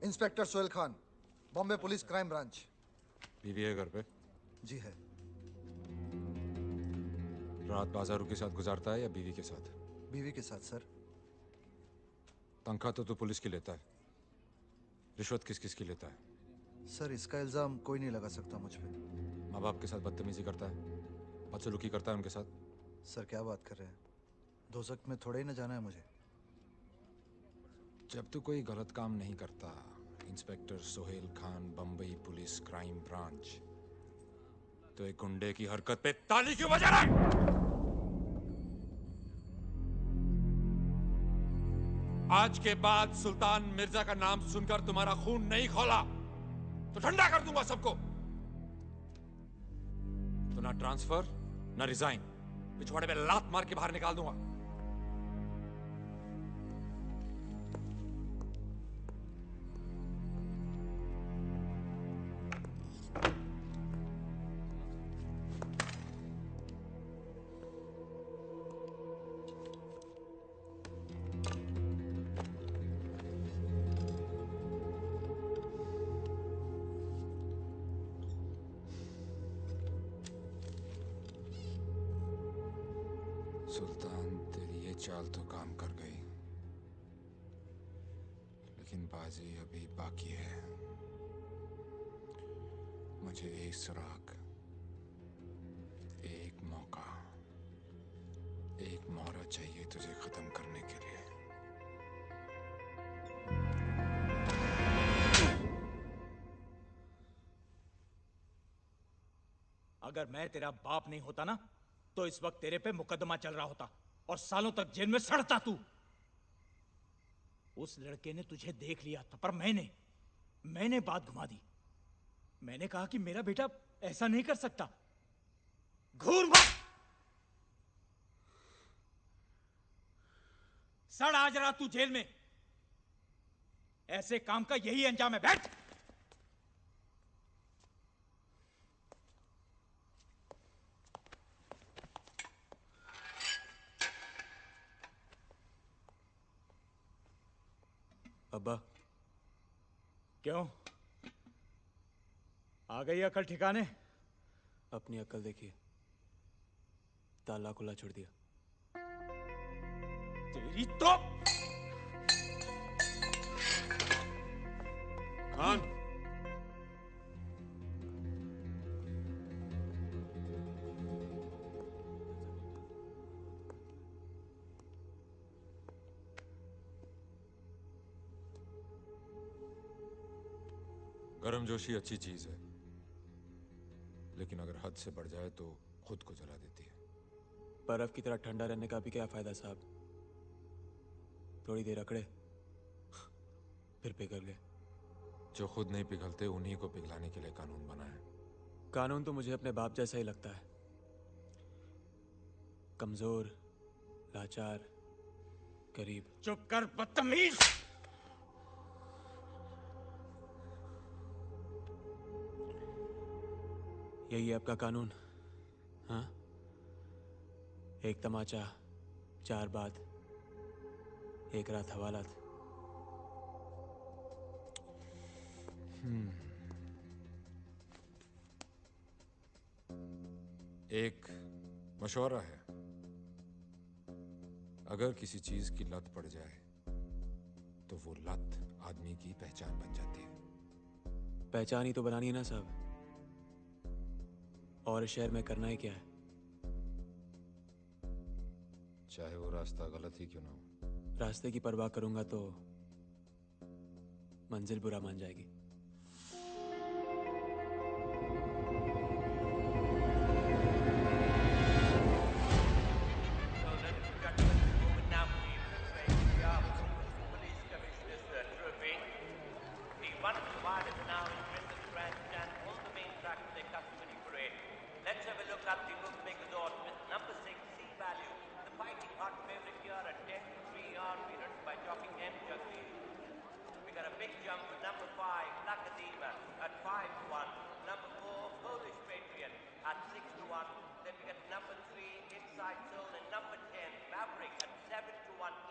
Inspector Sohail Khan, Bombay police crime branch. बीवी है घर पे? जी है। रात बाजारों के साथ गुजारता है या बीवी के साथ? बीवी के साथ सर। तनख्वाह तो तू पुलिस की लेता है, रिश्वत किस किस की लेता है? सर इसका इल्जाम कोई नहीं लगा सकता मुझ पे। माँ बाप के साथ बदतमीजी करता है, बदसलूकी करता है उनके साथ? सर क्या बात कर रहे हैं? दोजख में थोड़े ही न जाना है मुझे। जब तू कोई गलत काम नहीं करता, inspector Sohail Khan, Bombay police crime branch, तो एक गुंडे की हरकत पे ताली क्यों बजा रहा है? आज के बाद सुल्तान मिर्जा का नाम सुनकर तुम्हारा खून नहीं खौला तो ठंडा कर दूंगा सबको। तो ना ट्रांसफर ना रिजाइन, पिछवाड़े पे लात मार के बाहर निकाल दूंगा। सुल्तान, तेरी ये चाल तो काम कर गई, लेकिन बाजी अभी बाकी है। मुझे एक सुराग, एक मौका, एक मोहरा चाहिए तुझे खत्म करने के लिए। अगर मैं तेरा बाप नहीं होता ना, तो इस वक्त तेरे पे मुकदमा चल रहा होता और सालों तक जेल में सड़ता तू। उस लड़के ने तुझे देख लिया था, पर मैंने बात घुमा दी। मैंने कहा कि मेरा बेटा ऐसा नहीं कर सकता। घूर मत, सड़ आज रात तू जेल में। ऐसे काम का यही अंजाम है। बैठ। अब्बा। क्यों, आ गई अकल ठिकाने? अपनी अकल देखिए, ताला खुला छोड़ दिया। तेरी तो खान, गर्मजोशी अच्छी चीज है, लेकिन अगर हद से बढ़ जाए तो खुद को जला देती है। बर्फ की तरह ठंडा रहने का भी क्या फायदा साहब? थोड़ी देर अकड़े फिर पिघल गए। जो खुद नहीं पिघलते उन्हीं को पिघलाने के लिए कानून बना है। कानून तो मुझे अपने बाप जैसा ही लगता है, कमजोर, लाचार, गरीब। चुप कर बदतमीज। यही है आपका कानून? हाँ, एक तमाचा, 4 बात, 1 रात हवालात। एक मशवरा है, अगर किसी चीज की लत पड़ जाए तो वो लत आदमी की पहचान बन जाती है। पहचान ही तो बनानी है ना साहब। और इस शहर में करना ही क्या है? चाहे वो रास्ता गलत ही क्यों ना हो। रास्ते की परवाह करूंगा तो मंजिल बुरा मान जाएगी।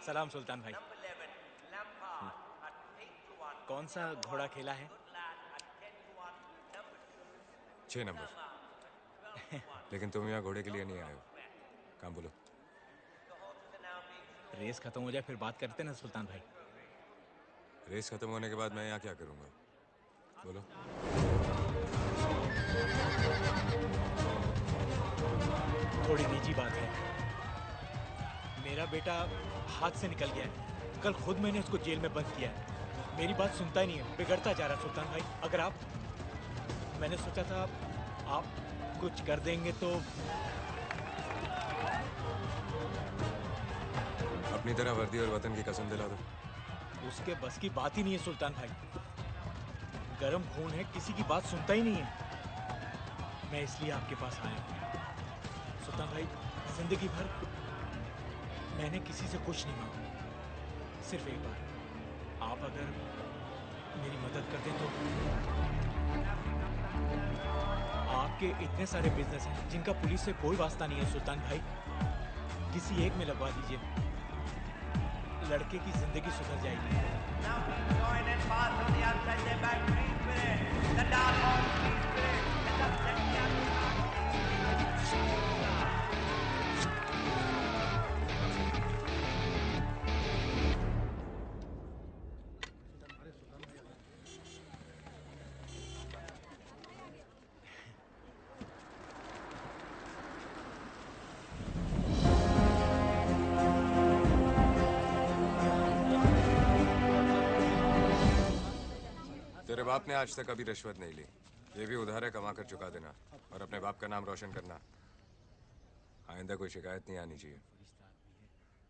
सलाम सुल्तान भाई। कौन सा घोड़ा खेला है? 6 नंबर। लेकिन तुम यहाँ घोड़े के लिए नहीं आए हो। काम बोलो। रेस खत्म हो जाए फिर बात करते ना सुल्तान भाई। रेस खत्म होने के बाद मैं यहाँ क्या करूँगा? बोलो। थोड़ी निजी बात है। मेरा बेटा हाथ से निकल गया है। कल खुद मैंने उसको जेल में बंद किया है। मेरी बात सुनता ही नहीं है, बिगड़ता जा रहा सुल्तान भाई। अगर आप, मैंने सोचा था आप कुछ कर देंगे तो। अपनी तरह वर्दी और वतन की कसम दिला दो। उसके बस की बात ही नहीं है सुल्तान भाई। गरम खून है, किसी की बात सुनता ही नहीं है। मैं इसलिए आपके पास आया हूँ सुल्तान भाई। जिंदगी भर मैंने किसी से कुछ नहीं मांगा। सिर्फ एक बार आप अगर मेरी मदद कर दें तो। आपके इतने सारे बिजनेस हैं जिनका पुलिस से कोई वास्ता नहीं है सुल्तान भाई। किसी एक में लगवा दीजिए, लड़के की जिंदगी सुधर जाएगी। तेरे बाप ने आज तक कभी रिश्वत नहीं ली। ये भी उधार है, कमा कर चुका देना और अपने बाप का नाम रोशन करना। आइंदा कोई शिकायत नहीं आनी चाहिए।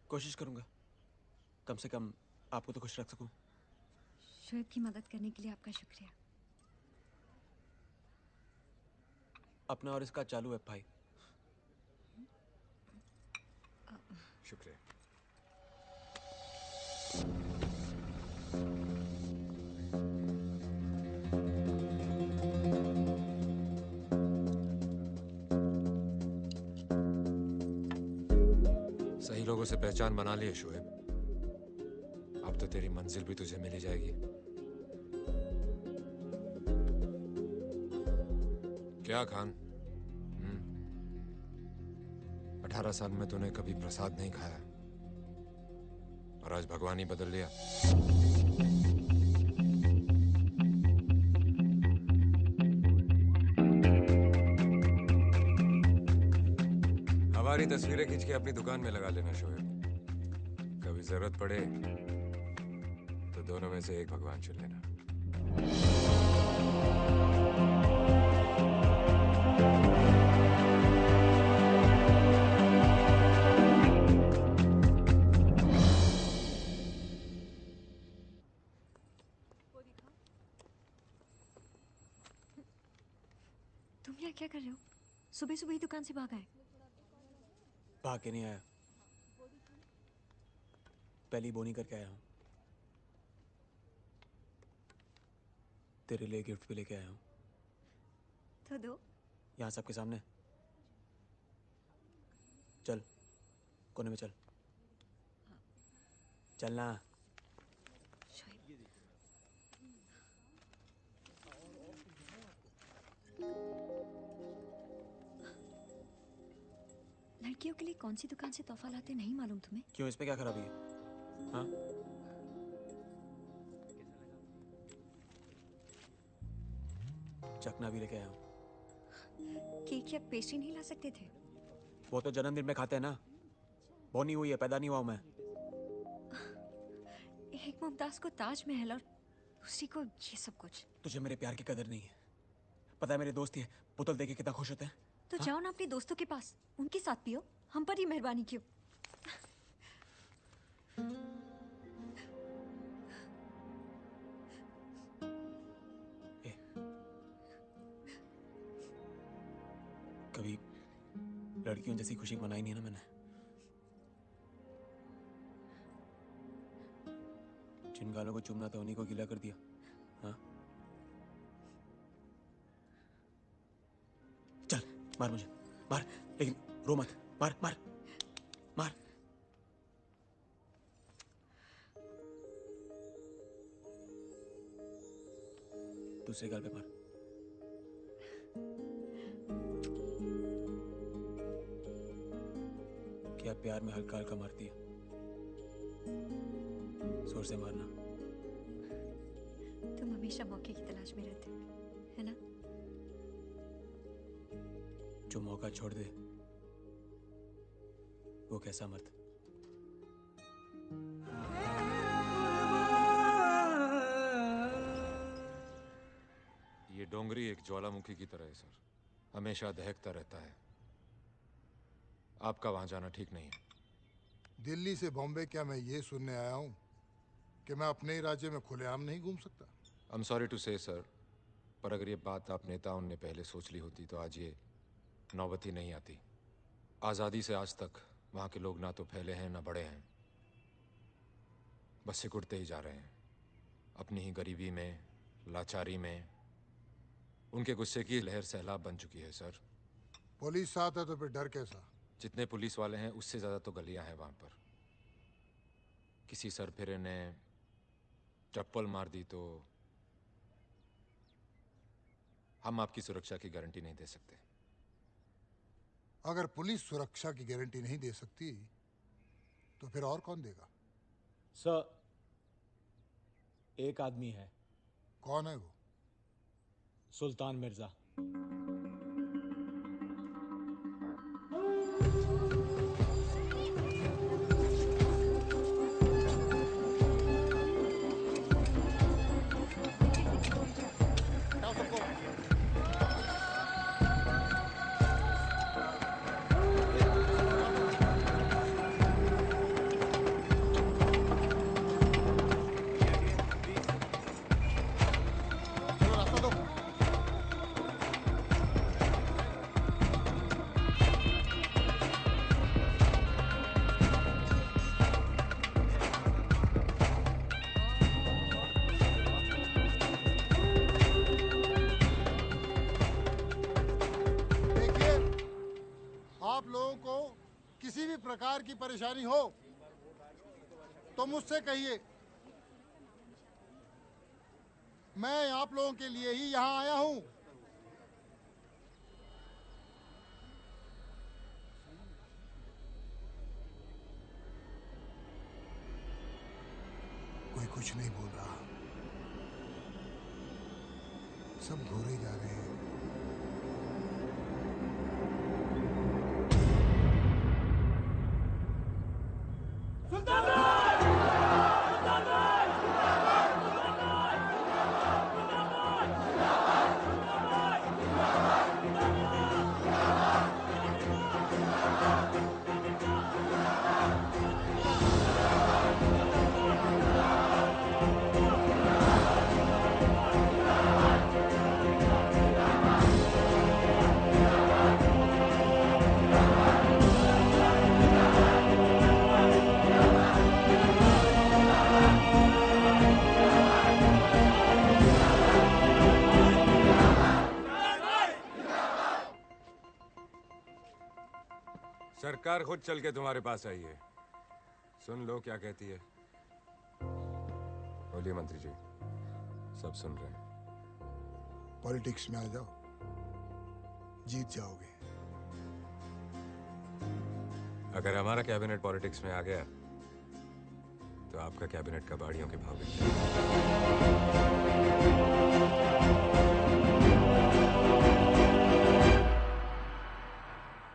कोशिश करूंगा, कम से कम आपको तो खुश रख सकूं। शोएब की मदद करने के लिए आपका शुक्रिया। अपना और इसका चालू है भाई। शुक्रिया। सही लोगों से पहचान बना ली है शोएब। अब तो तेरी मंजिल भी तुझे मिल ही जाएगी। क्या खान? 18 साल में तूने कभी प्रसाद नहीं खाया और आज भगवान ही बदल लिया। हमारी तस्वीरें खींच के अपनी दुकान में लगा लेना शोएब। कभी जरूरत पड़े तो दोनों में से एक भगवान चुन लेना। तुम यहाँ क्या कर रहे हो? सुबह सुबह ही दुकान से भाग आए। भाग के नहीं आया, पहली बोनी करके आया हूँ। तेरे लिए गिफ्ट भी लेके आया हूँ। तो दो। यहाँ सबके सामने। चल कोने में चल। चलना। लड़कियों के लिए कौन सी दुकान से तोहफा लाते नहीं मालूम तुम्हें? क्यों, इसमें क्या खराबी है? हाँ? चखना भी लेके आया हूँ। केक या पेस्ट्री नहीं ला सकते थे? वो तो जन्मदिन में खाते हैं ना। वो नहीं हुई है, पैदा नहीं हुआ हूं मैं। एक मुमताज को ताजमहल और दूसरी को ये सब कुछ। तुझे मेरे प्यार की कदर नहीं है। पता है मेरे दोस्त ये बोतल देके कितना खुश होते हैं। तो जाओ ना अपने दोस्तों के पास, उनके साथ पियो, हम पर ही मेहरबानी क्यों? कभी लड़कियों जैसी खुशी मनाई नहीं है ना मैंने। जिन गालों को चूमना था उन्हीं को गीला कर दिया। हाँ चल मार मुझे, मार, लेकिन रो मत। मार मार मार। दूसरे गाल पे मार। क्या प्यार में हल्का हल्का मारती है? जोर से मारना। तुम हमेशा मौके की तलाश में रहते है ना? जो मौका छोड़ दे वो कैसा मर्द? ये डोंगरी एक ज्वालामुखी की तरह है सर, हमेशा दहकता रहता है। आपका वहां जाना ठीक नहीं है। दिल्ली से बॉम्बे क्या मैं ये सुनने आया हूँ कि मैं अपने ही राज्य में खुलेआम नहीं घूम सकता? आई एम सॉरी टू से सर, पर अगर ये बात आप नेताओं ने पहले सोच ली होती तो आज ये नौबत ही नहीं आती। आज़ादी से आज तक वहाँ के लोग ना तो फैले हैं ना बड़े हैं, बस सिकुड़ते ही जा रहे हैं अपनी ही गरीबी में, लाचारी में। उनके गुस्से की लहर सैलाब बन चुकी है सर। पुलिस साथ है तो फिर डर कैसा? जितने पुलिस वाले हैं उससे ज़्यादा तो गलियां हैं वहाँ पर। किसी सरफिरे ने चप्पल मार दी तो हम आपकी सुरक्षा की गारंटी नहीं दे सकते। अगर पुलिस सुरक्षा की गारंटी नहीं दे सकती तो फिर और कौन देगा? सर, एक आदमी है। कौन है वो? सुल्तान मिर्जा। प्रकार की परेशानी हो तो मुझसे कहिए, मैं आप लोगों के लिए ही यहां आया हूं। कोई कुछ नहीं बोल रहा, सब घूरे जा रहे हैं। सरकार खुद चल के तुम्हारे पास आई है, सुन लो क्या कहती है। बोलिए मंत्री जी, सब सुन रहे हैं। पॉलिटिक्स में आ जाओ, जीत जाओगे। अगर हमारा कैबिनेट पॉलिटिक्स में आ गया तो आपका कैबिनेट कबाड़ियों के भाव बिक जाएगा।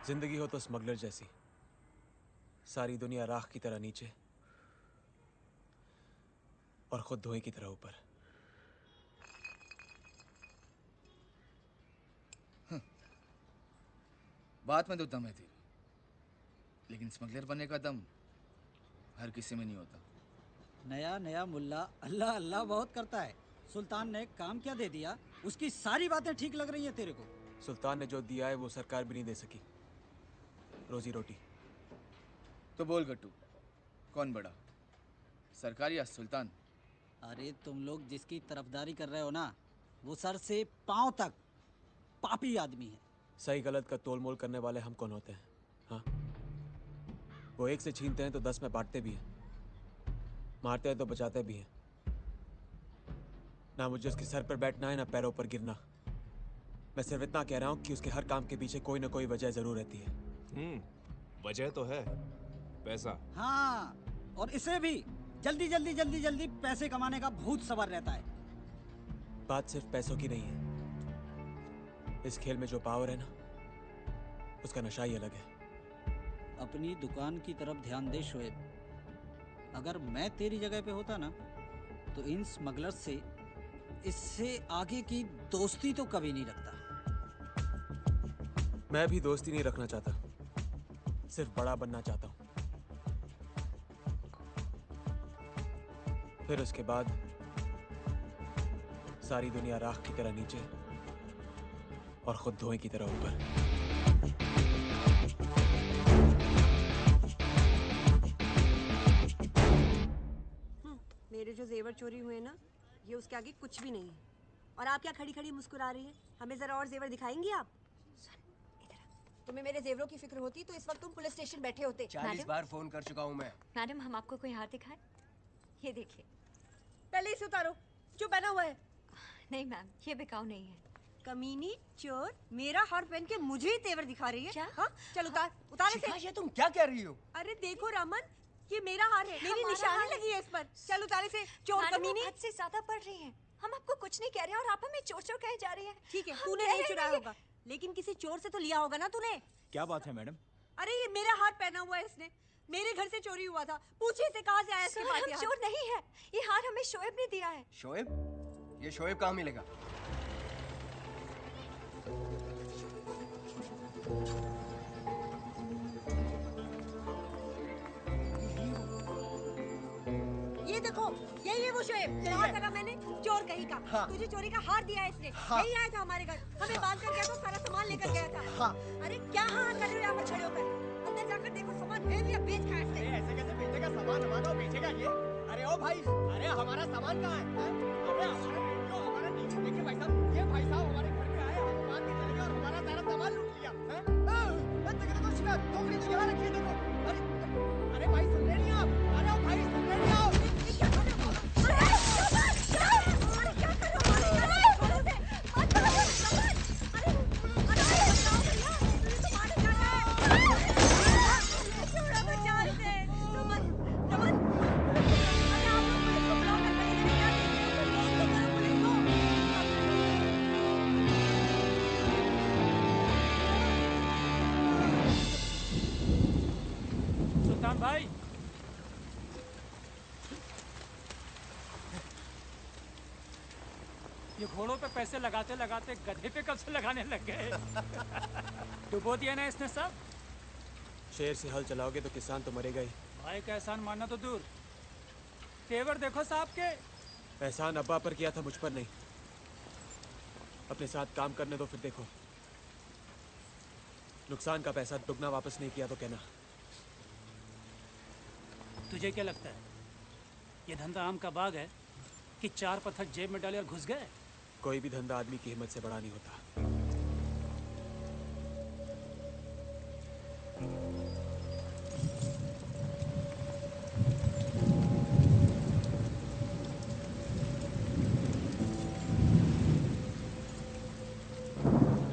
जिंदगी हो तो स्मगलर जैसी, सारी दुनिया राख की तरह नीचे और खुद धुएं की तरह ऊपर। बात में तो दम है तेरी, लेकिन स्मगलर बनने का दम हर किसी में नहीं होता। नया नया मुल्ला अल्लाह अल्लाह बहुत करता है। सुल्तान ने काम क्या दे दिया, उसकी सारी बातें ठीक लग रही हैं तेरे को। सुल्तान ने जो दिया है वो सरकार भी नहीं दे सकी, रोजी रोटी। तो बोल गट्टू, कौन बड़ा, सरकार या सुल्तान? अरे तुम लोग जिसकी तरफदारी कर रहे हो ना, वो सर से पांव तक पापी आदमी है। सही गलत का तोल मोल करने वाले हम कौन होते हैं? हाँ, वो एक से छीनते हैं तो 10 में बांटते भी हैं, मारते हैं तो बचाते भी हैं। ना मुझे उसके सर पर बैठना है ना पैरों पर गिरना। मैं सिर्फ इतना कह रहा हूँ कि उसके हर काम के पीछे कोई ना कोई वजह जरूर रहती है। वजह तो है पैसा। हाँ, और इसे भी जल्दी जल्दी जल्दी जल्दी पैसे कमाने का भूत सवार रहता है। बात सिर्फ पैसों की नहीं है, इस खेल में जो पावर है ना, उसका नशा ही अलग है। अपनी दुकान की तरफ ध्यान दे शोएब। अगर मैं तेरी जगह पे होता ना, तो इन स्मगलर्स से इससे आगे की दोस्ती तो कभी नहीं रखता। मैं भी दोस्ती नहीं रखना चाहता, सिर्फ बड़ा बनना चाहता हूँ। फिर उसके बाद सारी दुनिया राख की तरह नीचे और खुद धुएं की तरह ऊपर। मेरे जो जेवर चोरी हुए ना, ये उसके आगे कुछ भी नहीं है। और आप क्या खड़ी खड़ी मुस्कुरा रही है? हमें जरा और जेवर दिखाएंगी आप? तुम्हें मेरे जेवरों की फिक्र होती तो इस वक्त तुम पुलिस स्टेशन बैठे होते। 40 बार फोन कर चुका हूँ मैं। मैडम, हम आपको कोई हार दिखाएं? ये देखिए। पहले इसे उतारो, जो पहना हुआ है। नहीं मैम, ये बिकाऊ नहीं है। कमीनी चोर, मेरा हार पहन के मुझे ही तेवर दिखा रही है। क्या? हाँ, चल उतार, उतार इसे। ये तुम क्या कह रही हो? अरे देखो रमन, ये मेरा हार है, मेरी निशानी लगी है इस पर। चल उतार इसे, चोर कमीनी। हद से ज्यादा पढ़ रही हैं। हम आपको कुछ नहीं कह रहे हैं और आप हमें चोर चोर कहे जा रही हैं। ठीक है, तूने नहीं चुराया होगा, लेकिन किसी चोर से तो लिया होगा ना तूने। क्या बात है मैडम? अरे ये मेरा हार पहना हुआ है इसने, मेरे घर से चोरी हुआ था। पूछिए इसे कहाँ से आया इसके पास ये हार। चोर नहीं है, ये हार हमें शोएब ने दिया है। शोएब? ये शोएब कहाँ मिलेगा? ये देखो, यही है वो शोएब। कहा था ना मैंने, चोर कहीं का। हाँ। तुझे चोरी का हार दिया है इसने। हाँ। यही आया था हमारे घर, हमें बांध कर गया था, सारा सामान लेकर गया था। हाँ। अरे क्या हाँ कर रहे हो यहाँ पर खड़े होकर? अंदर जाकर देखो सामान है भी या बेच खाया इसने। ऐसे कैसे बेचेगा सामान? हमारा बेचेगा ये? अरे ओ भाई, अरे हमारा सामान कहाँ है? अरे हमारा रेडियो, हमारा टीवी। देखिए भाई साहब, ये भाई साहब हमारे घर पे आए, हम बात करने लगे और हमारा सारा सामान लूट लिया। देखो शिकायत, टोकरी तो यहाँ रखी है, देखो। अरे भाई सुन रहे नहीं आप? अरे ओ भाई सुन रहे नहीं आप? सुल्तान भाई, ये घोड़ों पे पैसे लगाते लगाते गधे पे कब से लगाने लग गए? डुबो दिया ना इसने सब। शेर से हल चलाओगे तो किसान तो मरेगा ही। भाई का एहसान मानना तो दूर, तेवर देखो साहब के। एहसान अब्बा पर किया था, मुझ पर नहीं। अपने साथ काम करने दो, फिर देखो। नुकसान का पैसा दुगना वापस नहीं किया तो कहना। तुझे क्या लगता है ये धंधा आम का बाग है कि 4 पत्थर जेब में डाले और घुस गए? कोई भी धंधा आदमी की हिम्मत से बड़ा नहीं होता।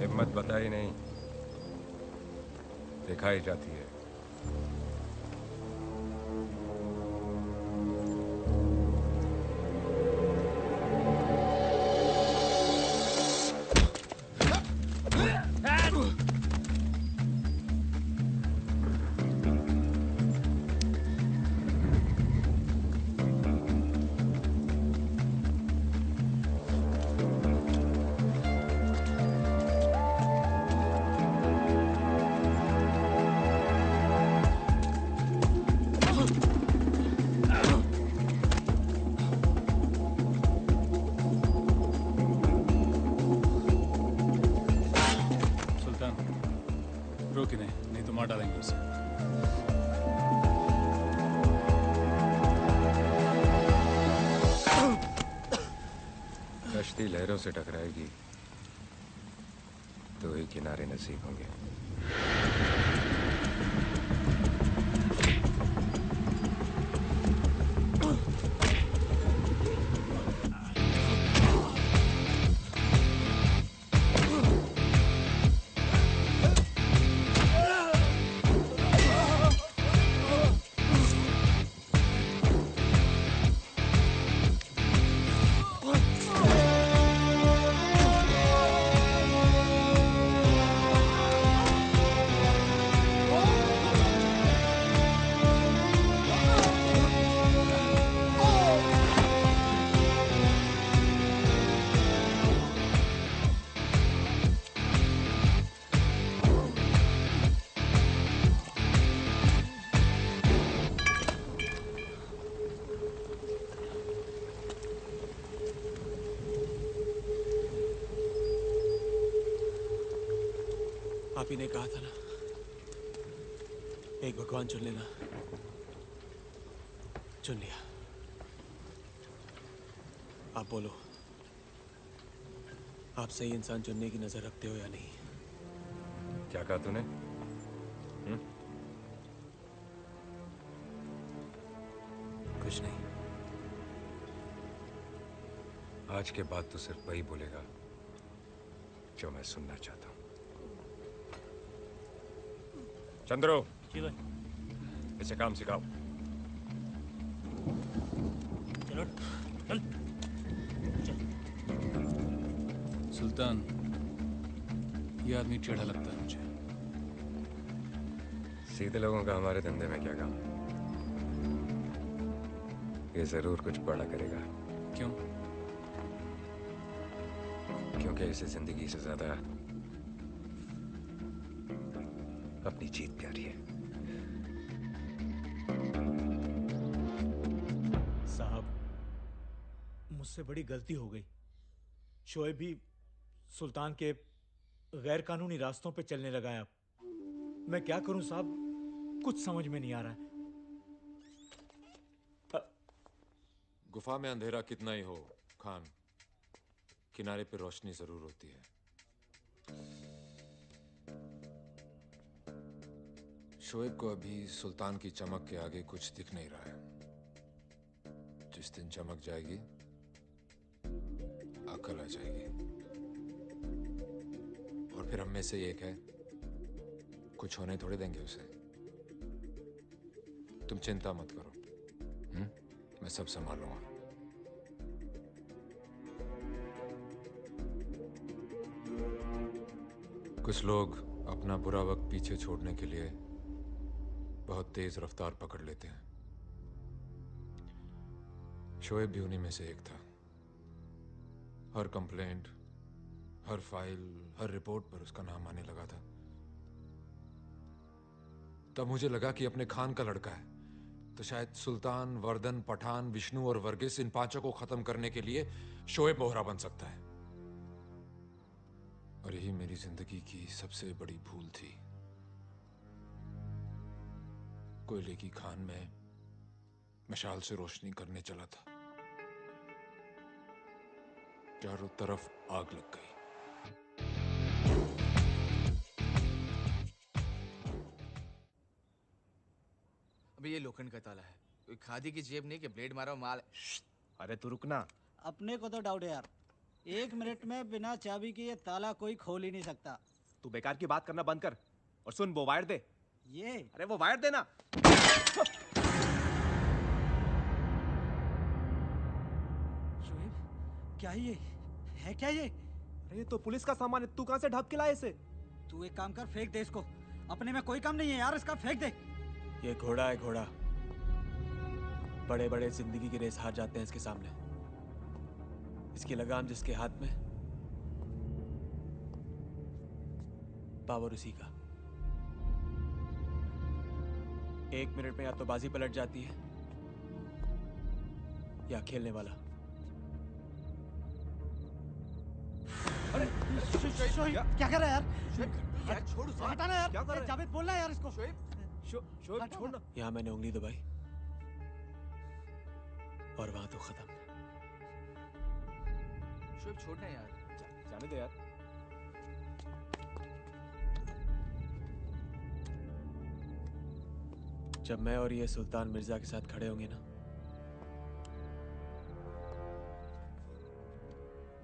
हिम्मत बताई नहीं, दिखाई जाती है। कश्ती लहरों से टकराएगी तो ही किनारे नसीब होंगे। आप ही ने कहा था ना, एक भगवान चुन लेना। चुन लिया। आप बोलो, आप सही इंसान चुनने की नजर रखते हो या नहीं? क्या कहा तूने? कुछ नहीं। आज के बाद तो सिर्फ वही बोलेगा जो मैं सुनना चाहता हूं। चंद्रो, जी भाई। इसे काम सिखाओ। चलो चल। सुल्तान, ये आदमी टेढ़ा लगता है मुझे। सीधे लोगों का हमारे धंधे में क्या काम? ये जरूर कुछ बड़ा करेगा। क्यों? क्योंकि इसे जिंदगी से ज्यादा अपनी जीत प्यारी है। साहब, मुझसे बड़ी गलती हो गई। शोएब भी सुल्तान के गैर कानूनी रास्तों पे चलने लगा है। अब मैं क्या करूं साहब, कुछ समझ में नहीं आ रहा है। गुफा में अंधेरा कितना ही हो खान, किनारे पे रोशनी जरूर होती है। शोएब को अभी सुल्तान की चमक के आगे कुछ दिख नहीं रहा है। जिस दिन चमक जाएगी, अकल आ जाएगी। और फिर हम में से एक है, कुछ होने थोड़े देंगे उसे। तुम चिंता मत करो, मैं सब संभालूंगा। कुछ लोग अपना बुरा वक्त पीछे छोड़ने के लिए बहुत तेज रफ्तार पकड़ लेते हैं। शोएब भी उन्हीं में से एक था। हर कंप्लेंट, हर फाइल, हर रिपोर्ट पर उसका नाम आने लगा था। तब मुझे लगा कि अपने खान का लड़का है, तो शायद सुल्तान, वर्दन, पठान, विष्णु और वर्गीस, इन पांचों को खत्म करने के लिए शोएब मोहरा बन सकता है। और यही मेरी जिंदगी की सबसे बड़ी भूल थी। कोयले की खान में मशाल से रोशनी करने चला था, चारों तरफ आग लग गई। अभी ये लोखंड का ताला है, कोई खादी की जेब नहीं कि ब्लेड मारो माल। अरे तू रुकना। अपने को तो डाउट है यार, 1 मिनट में बिना चाबी के ये ताला कोई खोल ही नहीं सकता। तू बेकार की बात करना बंद कर और सुन, वो वायर दे। ये अरे वो वायर देना। शोएब, क्या ये है? क्या ये? अरे ये तो पुलिस का सामान है, तू कहां से ढक के लाया इसे? तू एक काम कर, फेंक दे इसको। अपने में कोई काम नहीं है यार, इसका फेंक दे। ये घोड़ा है, घोड़ा। बड़े बड़े जिंदगी की रेस हार जाते हैं इसके सामने। इसकी लगाम जिसके हाथ में, पावर उसी का। 1 मिनट में या तो बाजी पलट जाती है या खेलने वाला। अरे शोएब, क्या कर रहा है यार? छोड़ उसे। हटाना यार। क्या कर रहा है? जावेद बोलना है यार इसको। शोएब छोड़ना। यहां मैंने उंगली दबाई और वहां तो खत्म। शोएब छोड़ना यार। जाने दे यार। जब मैं और ये सुल्तान मिर्जा के साथ खड़े होंगे ना,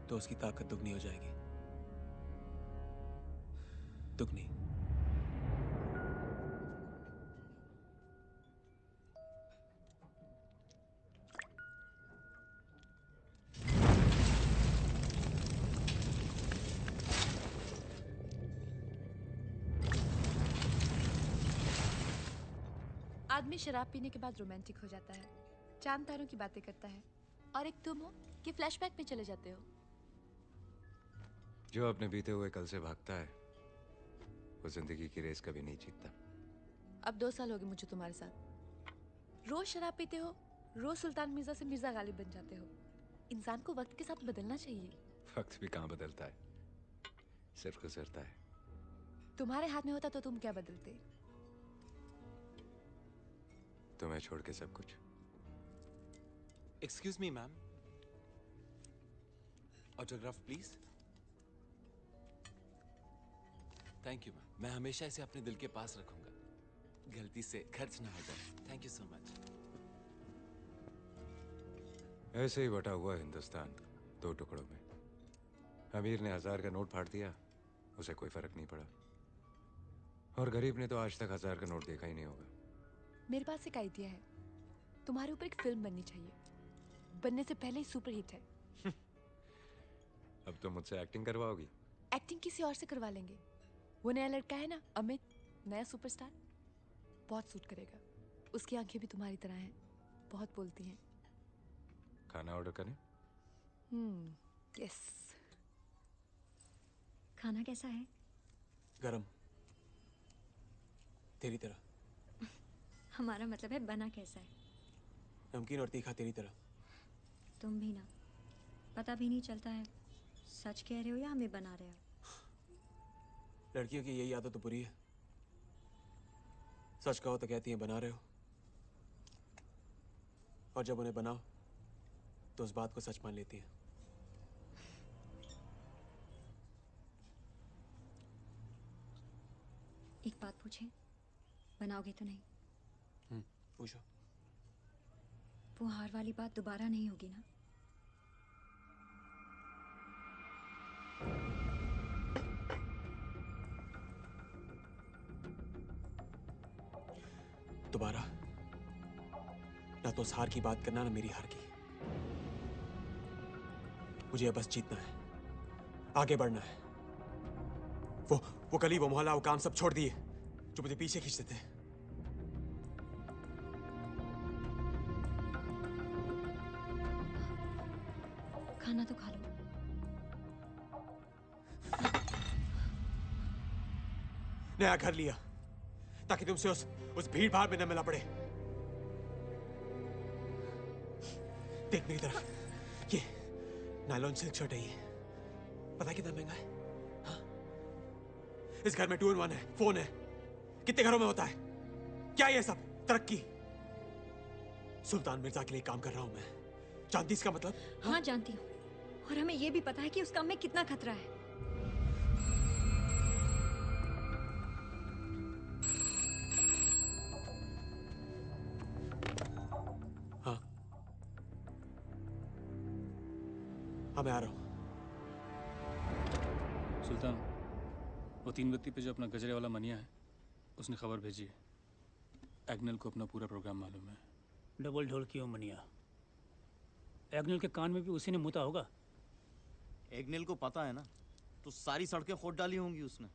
तो उसकी ताकत दुगनी हो जाएगी। दुगनी। आदमी शराब पीने के बाद रोमांटिक हो जाता है, चांद तारों की बातें करता है, और एक तुम हो कि फ्लैशबैक में चले जाते हो। जो अपने बीते हुए कल से भागता है वो जिंदगी की रेस कभी नहीं जीतता। अब 2 साल हो गए मुझे तुम्हारे साथ। रोज शराब पीते हो, रोज सुल्तान मिर्जा से मिर्जा गालिब बन जाते हो। इंसान को वक्त के साथ बदलना चाहिए। वक्त भी कहाँ बदलता है, सिर्फ गुजरता है। तुम्हारे हाथ में होता तो तुम क्या बदलते? तुम्हें छोड़ के सब कुछ। Excuse me ma'am, autograph please. Thank you ma'am, मैं हमेशा इसे अपने दिल के पास रखूंगा, गलती से खर्च ना हो जाए। Thank you so much. ऐसे ही बटा हुआ हिंदुस्तान 2 टुकड़ों में। अमीर ने 1000 का नोट फाड़ दिया, उसे कोई फर्क नहीं पड़ा, और गरीब ने तो आज तक 1000 का नोट देखा ही नहीं होगा। मेरे पास एक आइडिया है, तुम्हारे ऊपर एक फिल्म बननी चाहिए, बनने से पहले ही सुपरहिट है। अब तो मुझसे एक्टिंग करवाओगी? एक्टिंग किसी और से करवा लेंगे। वो नया लड़का है ना, अमित, नया सुपरस्टार, बहुत सूट करेगा। उसकी आंखें भी तुम्हारी तरह हैं, बहुत बोलती हैं। खाना ऑर्डर करें? यस। खाना कैसा है? गरम, तेरी तरह। हमारा मतलब है बना कैसा है? नमकीन और तीखा तेरी तरह। तुम भी ना, पता भी नहीं चलता है सच कह रहे हो या हमें बना रहे हो। लड़कियों की यही आदत तो बुरी है, सच कहो तो कहती हैं बना रहे हो, और जब उन्हें बनाओ तो उस बात को सच मान लेती हैं। एक बात पूछें, बनाओगे तो नहीं? पूछो। वो हार वाली बात दोबारा नहीं होगी ना? दोबारा ना तो उस हार की बात करना, ना मेरी हार की। मुझे बस जीतना है, आगे बढ़ना है। वो गली, वो मोहल्ला, वो काम सब छोड़ दिए जो मुझे पीछे खींचते थे। खाना तो खा लो। नया घर लिया ताकि तुमसे उस भीड़ भाड़ में न मिलना पड़े। देख मेरी तरफ, ये नायलॉन सिल्क शर्ट है, ये पता है कितना महंगा है? हाँ? इस घर में 2-in-1 है, फोन है, कितने घरों में होता है? क्या ये सब तरक्की? सुल्तान मिर्जा के लिए काम कर रहा हूं मैं, जानती इसका मतलब? हाँ जानती हूँ, और हमें ये भी पता है कि उस काम में कितना खतरा है। हाँ हाँ, मैं आ रहा हूँ। सुल्तान, वो 3 बत्ती पे जो अपना गजरे वाला मनिया है, उसने खबर भेजी है। एग्नेल को अपना पूरा प्रोग्राम मालूम है। डबल ढोल की हो मनिया। एग्नेल के कान में भी उसी ने मुता होगा। एग्नेल को पता है ना, तो सारी सड़कें खोद डाली होंगी उसने।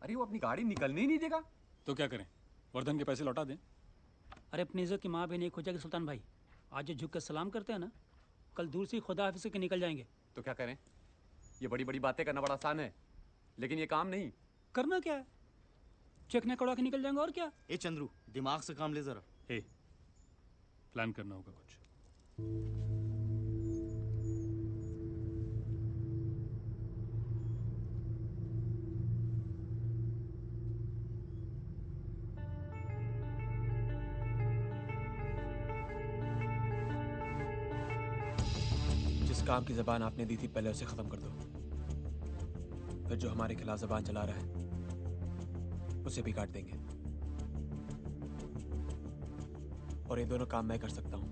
अरे वो अपनी गाड़ी निकलने ही नहीं देगा। तो क्या करें, वर्धन के पैसे लौटा दें? अरे अपनी इज्जत की माँ बहन एक हो जाएगी सुल्तान भाई। आज जो झुक कर सलाम करते हैं ना, कल दूर से खुदा हाफिज़ के निकल जाएंगे। तो क्या करें? ये बड़ी बड़ी बातें करना बड़ा आसान है, लेकिन ये काम नहीं। करना क्या है, चेक कड़वा के निकल जाएंगे, और क्या। ए चंद्रू, दिमाग से काम ले जरा। प्लान करना होगा कुछ। काम की जबान आपने दी थी, पहले उसे खत्म कर दो। फिर जो हमारे खिलाफ जबान चला रहा है उसे भी काट देंगे। और ये दोनों काम मैं कर सकता हूं।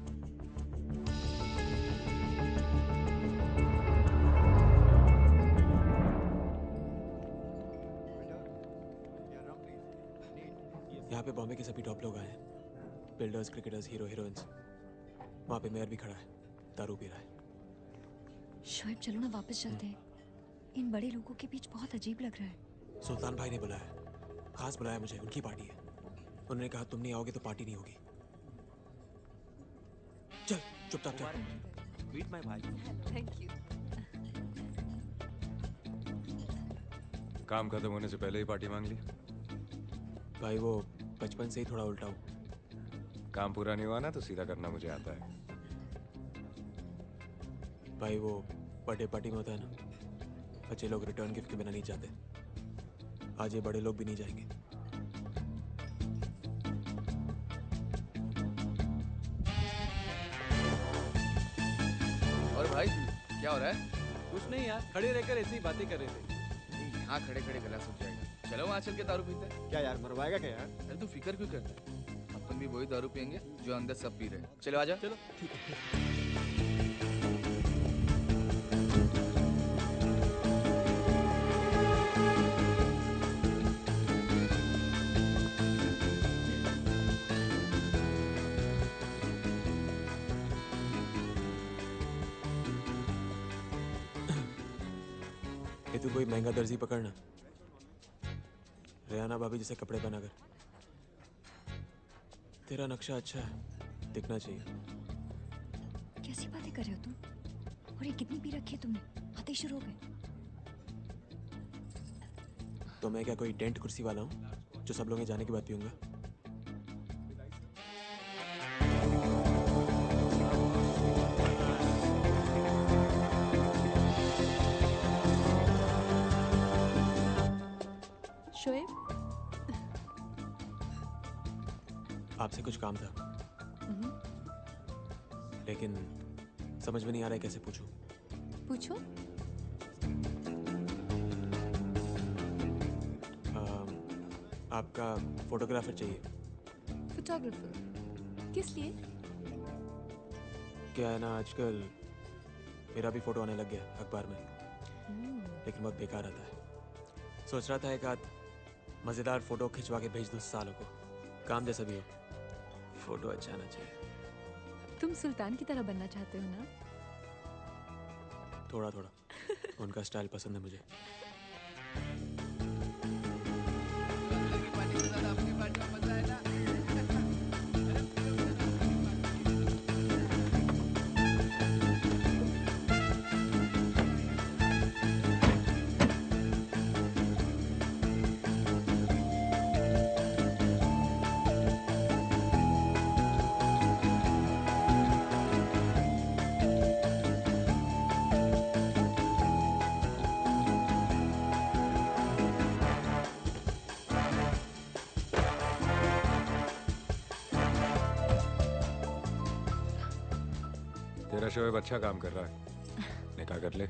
यहाँ पे बॉम्बे के सभी टॉप लोग आए हैं, बिल्डर्स, क्रिकेटर्स, हीरो, हीरोइंस। वहाँ पे मेयर भी खड़ा है, दारू पी रहा है। शोएब चलो ना वापस चलते हैं। इन बड़े लोगों के बीच बहुत अजीब लग रहा है। सुल्तान भाई ने बुलाया, खास बुलाया मुझे, उनकी पार्टी है। उन्होंने कहा तुम नहीं आओगे तो पार्टी नहीं होगी। चल चुपचाप चल। मीट माय भाई। Thank you. काम खत्म होने से पहले ही पार्टी मांग ली? भाई वो बचपन से ही थोड़ा उल्टा हूँ। काम पूरा नहीं हुआ ना तो सीधा करना मुझे आता है। भाई वो बर्थडे पार्टी में होता है ना, बच्चे लोग रिटर्न गिफ्ट के बिना नहीं जाते। आज ये बड़े लोग भी नहीं जाएंगे। और भाई क्या हो रहा है? कुछ नहीं यार, खड़े रहकर ऐसी बातें कर रहे थे। यहाँ खड़े खड़े गला सूख जाएगा। चलो वहाँ चल के दारू पीते हैं। क्या यार, मरवाएगा क्या यार? अरे तू फिक्र क्यों करता है? अपन भी वही दारू पियेंगे जो अंदर सब पी रहे हैं। चलो आजा। चलो ठीक है। ये तू कोई महंगा दर्जी पकड़ना, रेहाना भाभी जैसे कपड़े बनाकर। तेरा नक्शा अच्छा है, दिखना चाहिए। कैसी बातें कर रहे हो तुम? और ये कितनी पी रखी है तुमने? आते ही शुरू हो गए। तो मैं क्या कोई टेंट कुर्सी वाला हूँ जो सब लोग जाने के बाद पीऊंगा? शोएब, आपसे कुछ काम था, लेकिन समझ में नहीं आ रहा है कैसे पूछूं। पूछो। आपका फोटोग्राफर चाहिए। फोटोग्राफर? किस लिए? क्या है ना, आजकल मेरा भी फोटो आने लग गया अखबार में, लेकिन बहुत बेकार आता है। सोच रहा था एक आध मजेदार फोटो खिंचवा के भेज दूं सालों को। काम जैसा भी हो, फोटो अच्छा आना चाहिए। तुम सुल्तान की तरह बनना चाहते हो ना? थोड़ा थोड़ा। उनका स्टाइल पसंद है मुझे। तेरा शोएब अच्छा काम कर रहा है, निकाह कर ले।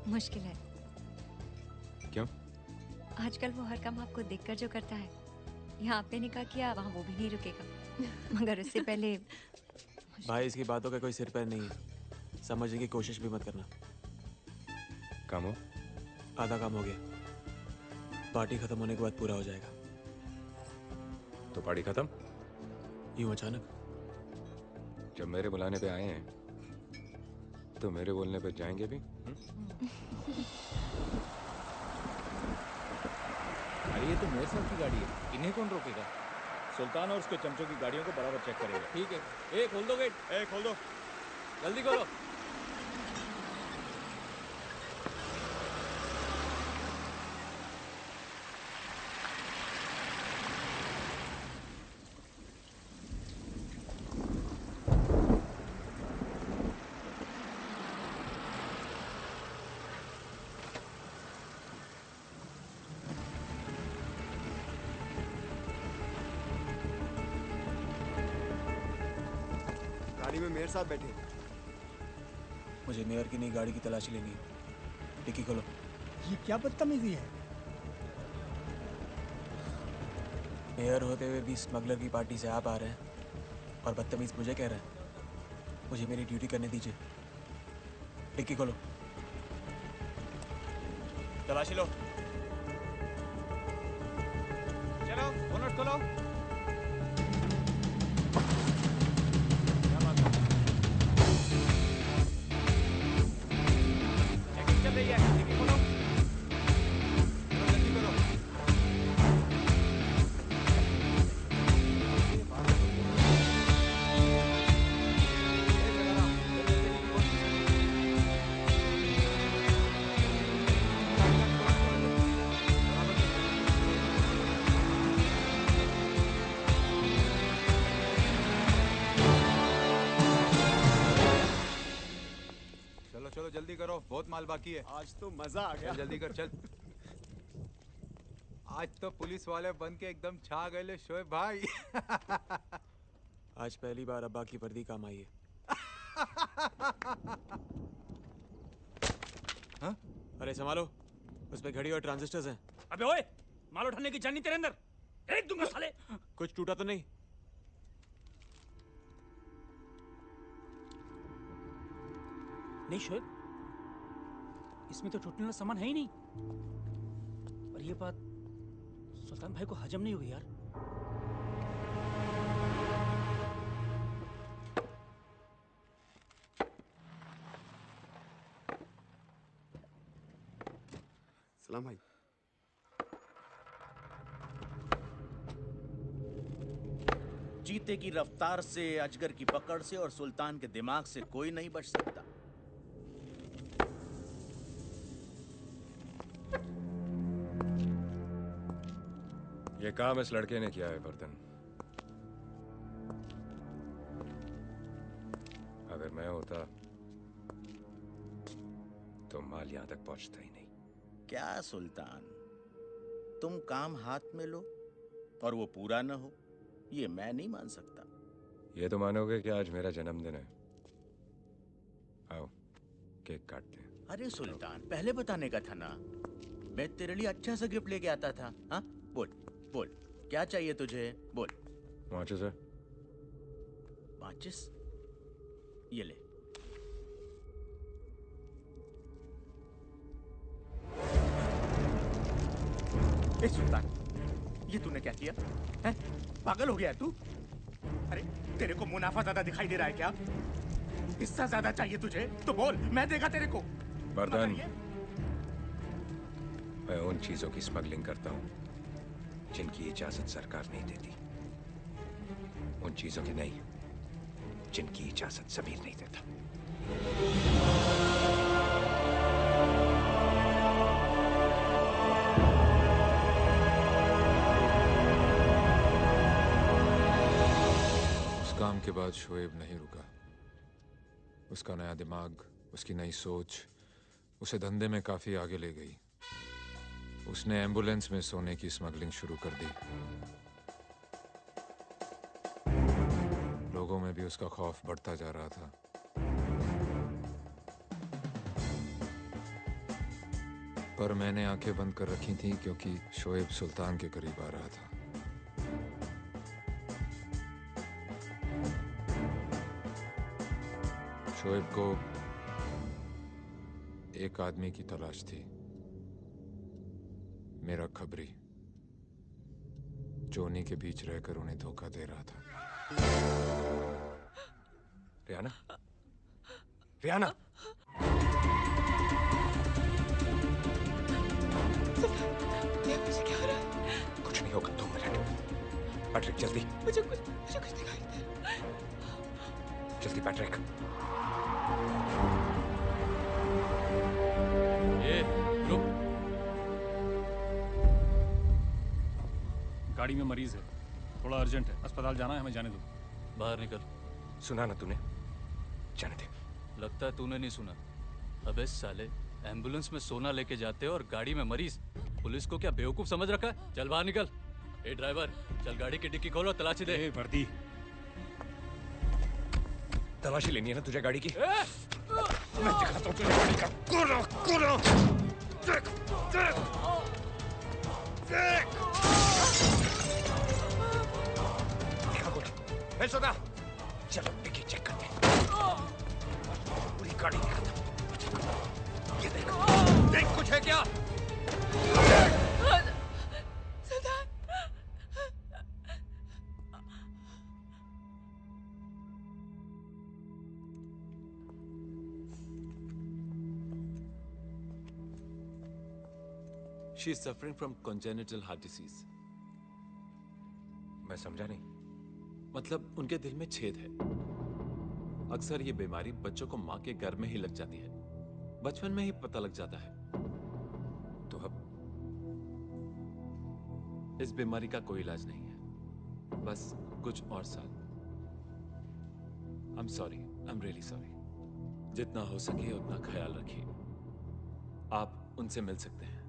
मुश्किल है। क्यों? आजकल वो हर काम आपको देखकर जो करता है, यहाँ पे निकाह किया वहाँ वो भी नहीं रुकेगा। मगर उससे पहले भाई इसकी बातों का कोई सिर पैर नहीं है, समझने की कोशिश भी मत करना। काम हो? आधा काम हो गया, पार्टी खत्म होने के बाद पूरा हो जाएगा। तो पार्टी खत्म? यूं अचानक? जब मेरे बुलाने पे आए हैं तो मेरे बोलने पे जाएंगे भी? अरे ये तो मेयर साहब की गाड़ी है, इन्हें कौन रोकेगा? सुल्तान और उसके चमचों की गाड़ियों को बराबर चेक करेगा। ठीक है। ए खोल दो गेट। ए खोल दो, जल्दी खोलो। गाड़ी में मेरे साथ बैठे। मुझे मेयर की नई गाड़ी की तलाशी लेनी है। डिक्की खोलो। ये क्या बदतमीजी है? मेयर होते हुए भी स्मगलर की पार्टी से आप आ रहे हैं और बदतमीज मुझे कह रहे हैं। मुझे मेरी ड्यूटी करने दीजिए। डिक्की खोलो। तलाशी लो। चलो बोनट खोलो। चेकिंग चल रही है, डिक्की खोलो। जल्दी करो। चलो चलो जल्दी करो, बहुत माल बाकी है। आज तो मजा आ गया। चल जल्दी कर चल। आज तो पुलिस वाले बन के एकदम छा गए ले शोएब भाई। आज पहली बार अब्बा की वर्दी काम आई है। हाँ? अरे संभालो, उसमें घड़ी और ट्रांजिस्टर्स हैं। अबे ओए, माल उठाने की जान नहीं तेरे अंदर। एक दूंगा साले। कुछ टूटा तो नहीं? नहीं शोएब, इसमें तो टूटने वाला सामान है ही नहीं। और ये बात सुल्तान भाई को हजम नहीं हुई यार। सलाम भाई। चीते की रफ्तार से, अजगर की पकड़ से और सुल्तान के दिमाग से कोई नहीं बच सकता। ये काम इस लड़के ने किया है वर्धन। अगर मैं होता तो माल यहां तक पहुंचता ही नहीं। क्या सुल्तान, तुम काम हाथ में लो और वो पूरा न हो, ये मैं नहीं मान सकता। ये तो मानोगे कि आज मेरा जन्मदिन है। आओ केक काटते हैं। अरे सुल्तान, पहले बताने का था ना। मैं तेरे लिए अच्छा सा गिफ्ट लेके आता था। हाँ बोल बोल, क्या चाहिए तुझे? बोल। माचिस है? माचिस? ये ले। ए सुल्तान, ये तूने क्या किया? हैं? पागल हो गया है तू? अरे तेरे को मुनाफा ज्यादा दिखाई दे रहा है क्या? हिस्सा ज्यादा चाहिए तुझे तो बोल, मैं देगा तेरे को। वर्धन, मैं उन चीजों की स्मगलिंग करता हूँ जिनकी इजाजत सरकार नहीं देती। उन चीजों की नहीं जिनकी इजाजत जमीर नहीं देता। उस काम के बाद शोएब नहीं रुका। उसका नया दिमाग, उसकी नई सोच उसे धंधे में काफी आगे ले गई। उसने एम्बुलेंस में सोने की स्मगलिंग शुरू कर दी। लोगों में भी उसका खौफ बढ़ता जा रहा था। पर मैंने आंखें बंद कर रखी थी क्योंकि शोएब सुल्तान के करीब आ रहा था। शोएब को एक आदमी की तलाश थी, मेरा खबरी, जो उन्हीं के बीच रहकर उन्हें धोखा दे रहा था। रियाना, रियाना, मुझे क्या हो रहा है? कुछ नहीं होगा, 2 मिनट। पैट्रिक जल्दी, मुझे कुछ दिखाई दे रहा है। जल्दी पैट्रिक। रुक। गाड़ी में मरीज है, थोड़ा अर्जेंट है, अस्पताल जाना है, हमें जाने दो। बाहर निकल। सुना ना तूने? जाने दे। लगता है तूने नहीं सुना। अबे साले, एम्बुलेंस में सोना लेके जाते हो और गाड़ी में मरीज। पुलिस को क्या बेवकूफ समझ रखा है? चल बाहर निकल। ए ड्राइवर, चल गाड़ी की डिक्की खोलो, तलाशी दे। वर्दी, तलाशी लेनी है ना तुझे गाड़ी की? मैं दिखाता हूँ तुझे बड़ी का कूदो कूदो देख देख देख क्या कुछ है सोना चलो डिक्की चेक करते हैं पूरी गाड़ी निकालता ये देख देख कुछ है क्या She is suffering from congenital heart disease. मैं समझा नहीं। मतलब उनके दिल में छेद है। अक्सर ये बीमारी बच्चों को माँ के गर्भ में ही लग जाती है। बचपन में ही पता लग जाता है। तो अब इस बीमारी का कोई इलाज नहीं है। बस कुछ और साल। I'm sorry. I'm really sorry. जितना हो सके उतना ख्याल रखिए। आप उनसे मिल सकते हैं।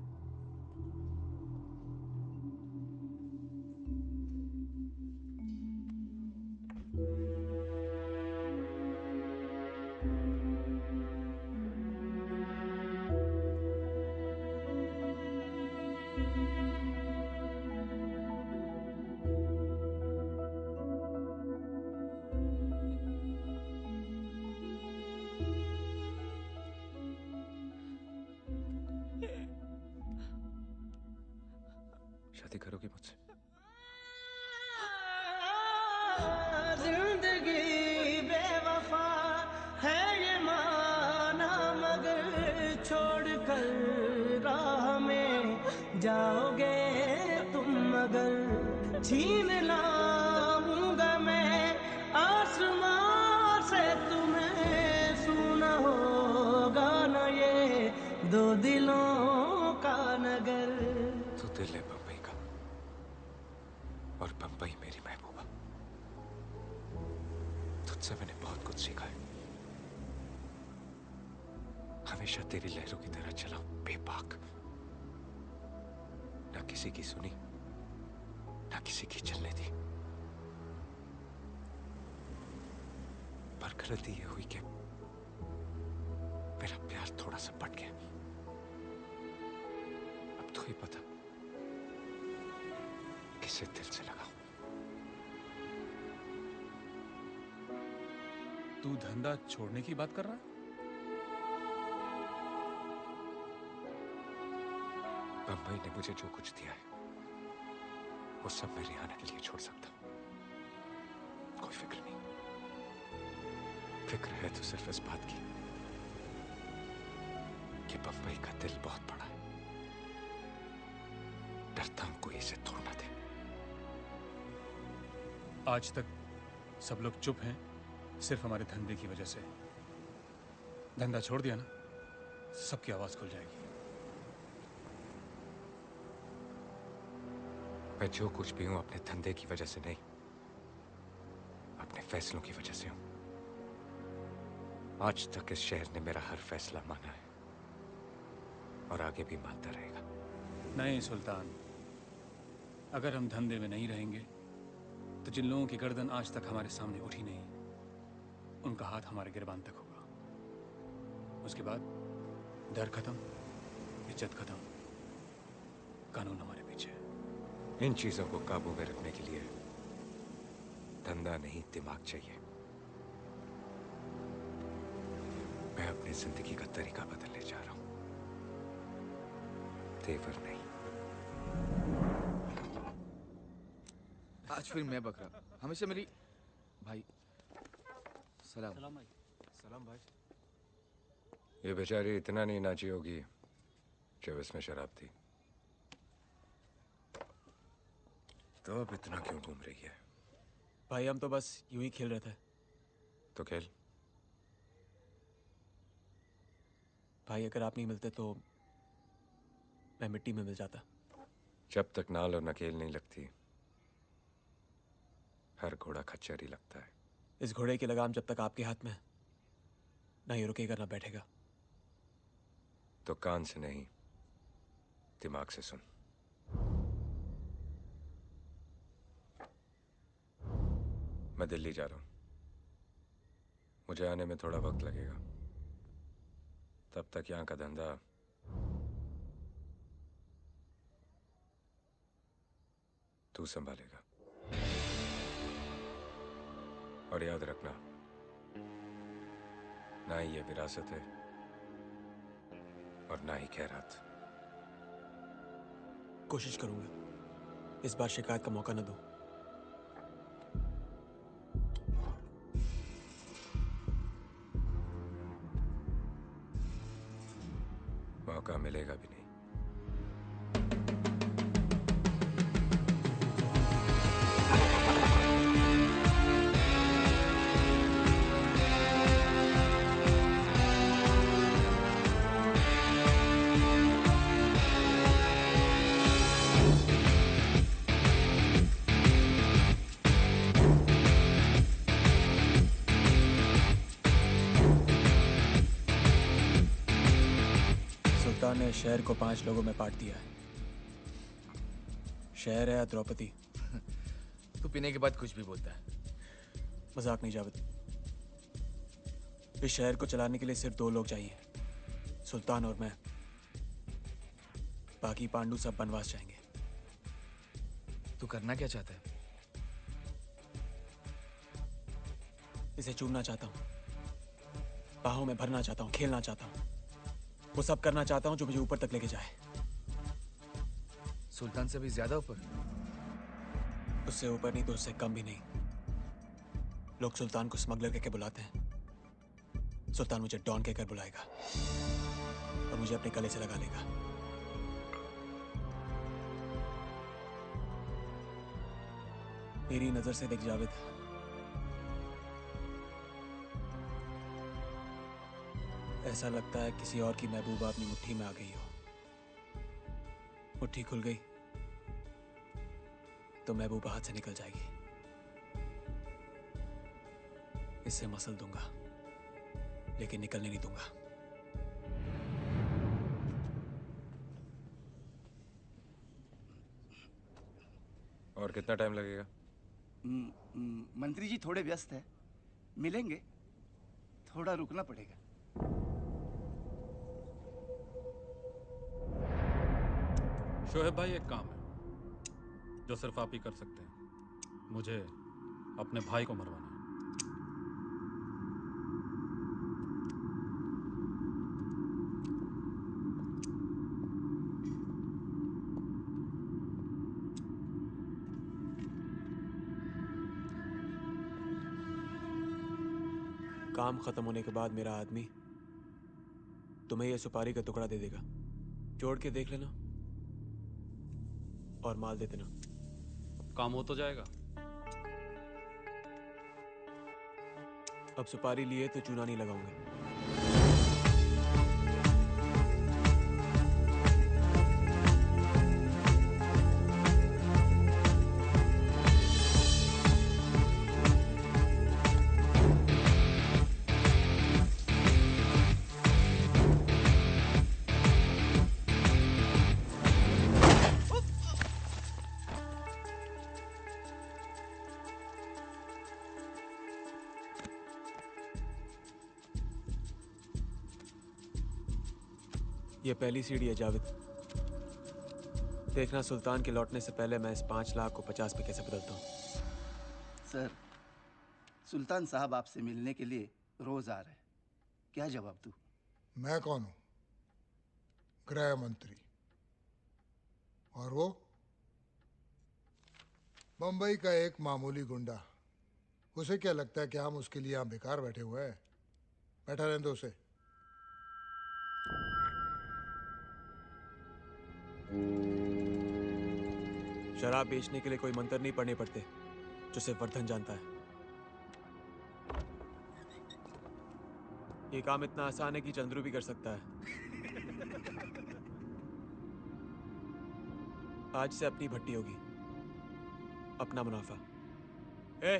शादी करोगी मुझसे? जिंदगी बेवफा है ये माना मगर छोड़ कर राह में जाओगे तुम मगर छीन लाऊंगा मैं आसमां से तुम्हें सुना होगा न ये दो दिलों का नगर तो दिल है बम्बई का और बम्बई मेरी महबूबा। तुझसे मैंने बहुत कुछ सीखा है। हमेशा तेरी लहरों की तरह चला बेबाक, ना किसी की सुनी ना किसी की चलने दी। पर गलती ये हुई कि मेरा प्यार थोड़ा सा पट गया। अब तो ही पता किसे दिल से लगाऊं। तू धंधा छोड़ने की बात कर रहा है? बम्बई ने मुझे जो कुछ दिया है वो सब मैं रिहाना के लिए छोड़ सकता हूं। कोई फिक्र नहीं। फिक्र है तो सिर्फ इस बात की कि बम्बई का दिल बहुत बड़ा है। डरता हूं कोई इसे तोड़ ना दे। आज तक सब लोग चुप हैं सिर्फ हमारे धंधे की वजह से। धंधा छोड़ दिया ना, सबकी आवाज खुल जाएगी। मैं जो कुछ भी हूं अपने धंधे की वजह से नहीं, अपने फैसलों की वजह से हूं। आज तक इस शहर ने मेरा हर फैसला माना है और आगे भी मानता रहेगा। नहीं सुल्तान, अगर हम धंधे में नहीं रहेंगे तो जिन लोगों की गर्दन आज तक हमारे सामने उठी नहीं, उनका हाथ हमारे गिरबान तक होगा। उसके बाद डर खत्म, इज्जत खत्म, कानून हमारे पीछे। इन चीजों को काबू में रखने के लिए धंधा नहीं दिमाग चाहिए। मैं अपनी जिंदगी का तरीका बदलने जा रहा हूं, तेवर नहीं। आज फिर मैं बकरा। हमेशा मेरी भाई। सलाम। सलाम भाई। सलाम भाई। ये बेचारी इतना नहीं नाची होगी जब इसमें शराब थी। तो अब इतना क्यों घूम रही है? भाई हम तो बस यूं ही खेल रहे थे। तो खेल। भाई अगर आप नहीं मिलते तो मैं मिट्टी में मिल जाता। जब तक नाल और नकेल नहीं लगती, हर घोड़ा खच्चर ही लगता है। इस घोड़े की लगाम जब तक आपके हाथ में है, ना ये रुकेगा ना बैठेगा। तो कान से नहीं, दिमाग से सुन। मैं दिल्ली जा रहा हूं। मुझे आने में थोड़ा वक्त लगेगा। तब तक यहाँ का धंधा तू संभालेगा। और याद रखना, ना ही ये विरासत है और ना ही खैरात। कोशिश करूंगा इस बार शिकायत का मौका न दो। मौका मिलेगा भी नहीं। सुल्तान ने शहर को 5 लोगों में बांट दिया है। शहर है या द्रौपदी? तू पीने के बाद कुछ भी बोलता है। मजाक नहीं जावेद। इस शहर को चलाने के लिए सिर्फ 2 लोग चाहिए, सुल्तान और मैं। बाकी पांडु सब बनवास जाएंगे। तू करना क्या चाहता है? इसे चूमना चाहता हूँ, बाहों में भरना चाहता हूँ, खेलना चाहता हूँ, वो सब करना चाहता हूँ जो मुझे ऊपर तक लेके जाए। सुल्तान से भी ज्यादा ऊपर? उससे ऊपर नहीं तो उससे कम भी नहीं। लोग सुल्तान को स्मगलर कहकर बुलाते हैं। सुल्तान मुझे डॉन कहकर बुलाएगा और मुझे अपने गले से लगा लेगा। मेरी नजर से देख जावेद, ऐसा लगता है किसी और की महबूबा अपनी मुट्ठी में आ गई हो। मुट्ठी खुल गई तो महबूबा हाथ से निकल जाएगी। इससे मसल दूंगा लेकिन निकलने नहीं दूंगा। और कितना टाइम लगेगा? मंत्री जी थोड़े व्यस्त हैं, मिलेंगे, थोड़ा रुकना पड़ेगा। शोहेब भाई, एक काम है जो सिर्फ आप ही कर सकते हैं। मुझे अपने भाई को मरवाना है। काम खत्म होने के बाद मेरा आदमी तुम्हें यह सुपारी का टुकड़ा दे देगा। जोड़ के देख लेना और माल दे देना। काम हो तो जाएगा। अब सुपारी लिए तो चूना नहीं लगाऊंगा। ये पहली सीढ़ी है जावेद। देखना सुल्तान के लौटने से पहले मैं इस 5 लाख को 50 पे कैसे बदलता हूँ। सर, सुल्तान साहब आपसे मिलने के लिए रोज आ रहे हैं, क्या जवाब दूं? मैं कौन हूं? गृह मंत्री। और वो बंबई का एक मामूली गुंडा। उसे क्या लगता है कि हम उसके लिए यहाँ बेकार बैठे हुए हैं? बैठा रहने दो उसे। शराब बेचने के लिए कोई मंत्र नहीं पढ़ने पड़ते जो सिर्फ वर्धन जानता है। ये काम इतना आसान है कि चंद्रू भी कर सकता है। आज से अपनी भट्टी होगी, अपना मुनाफा। ए,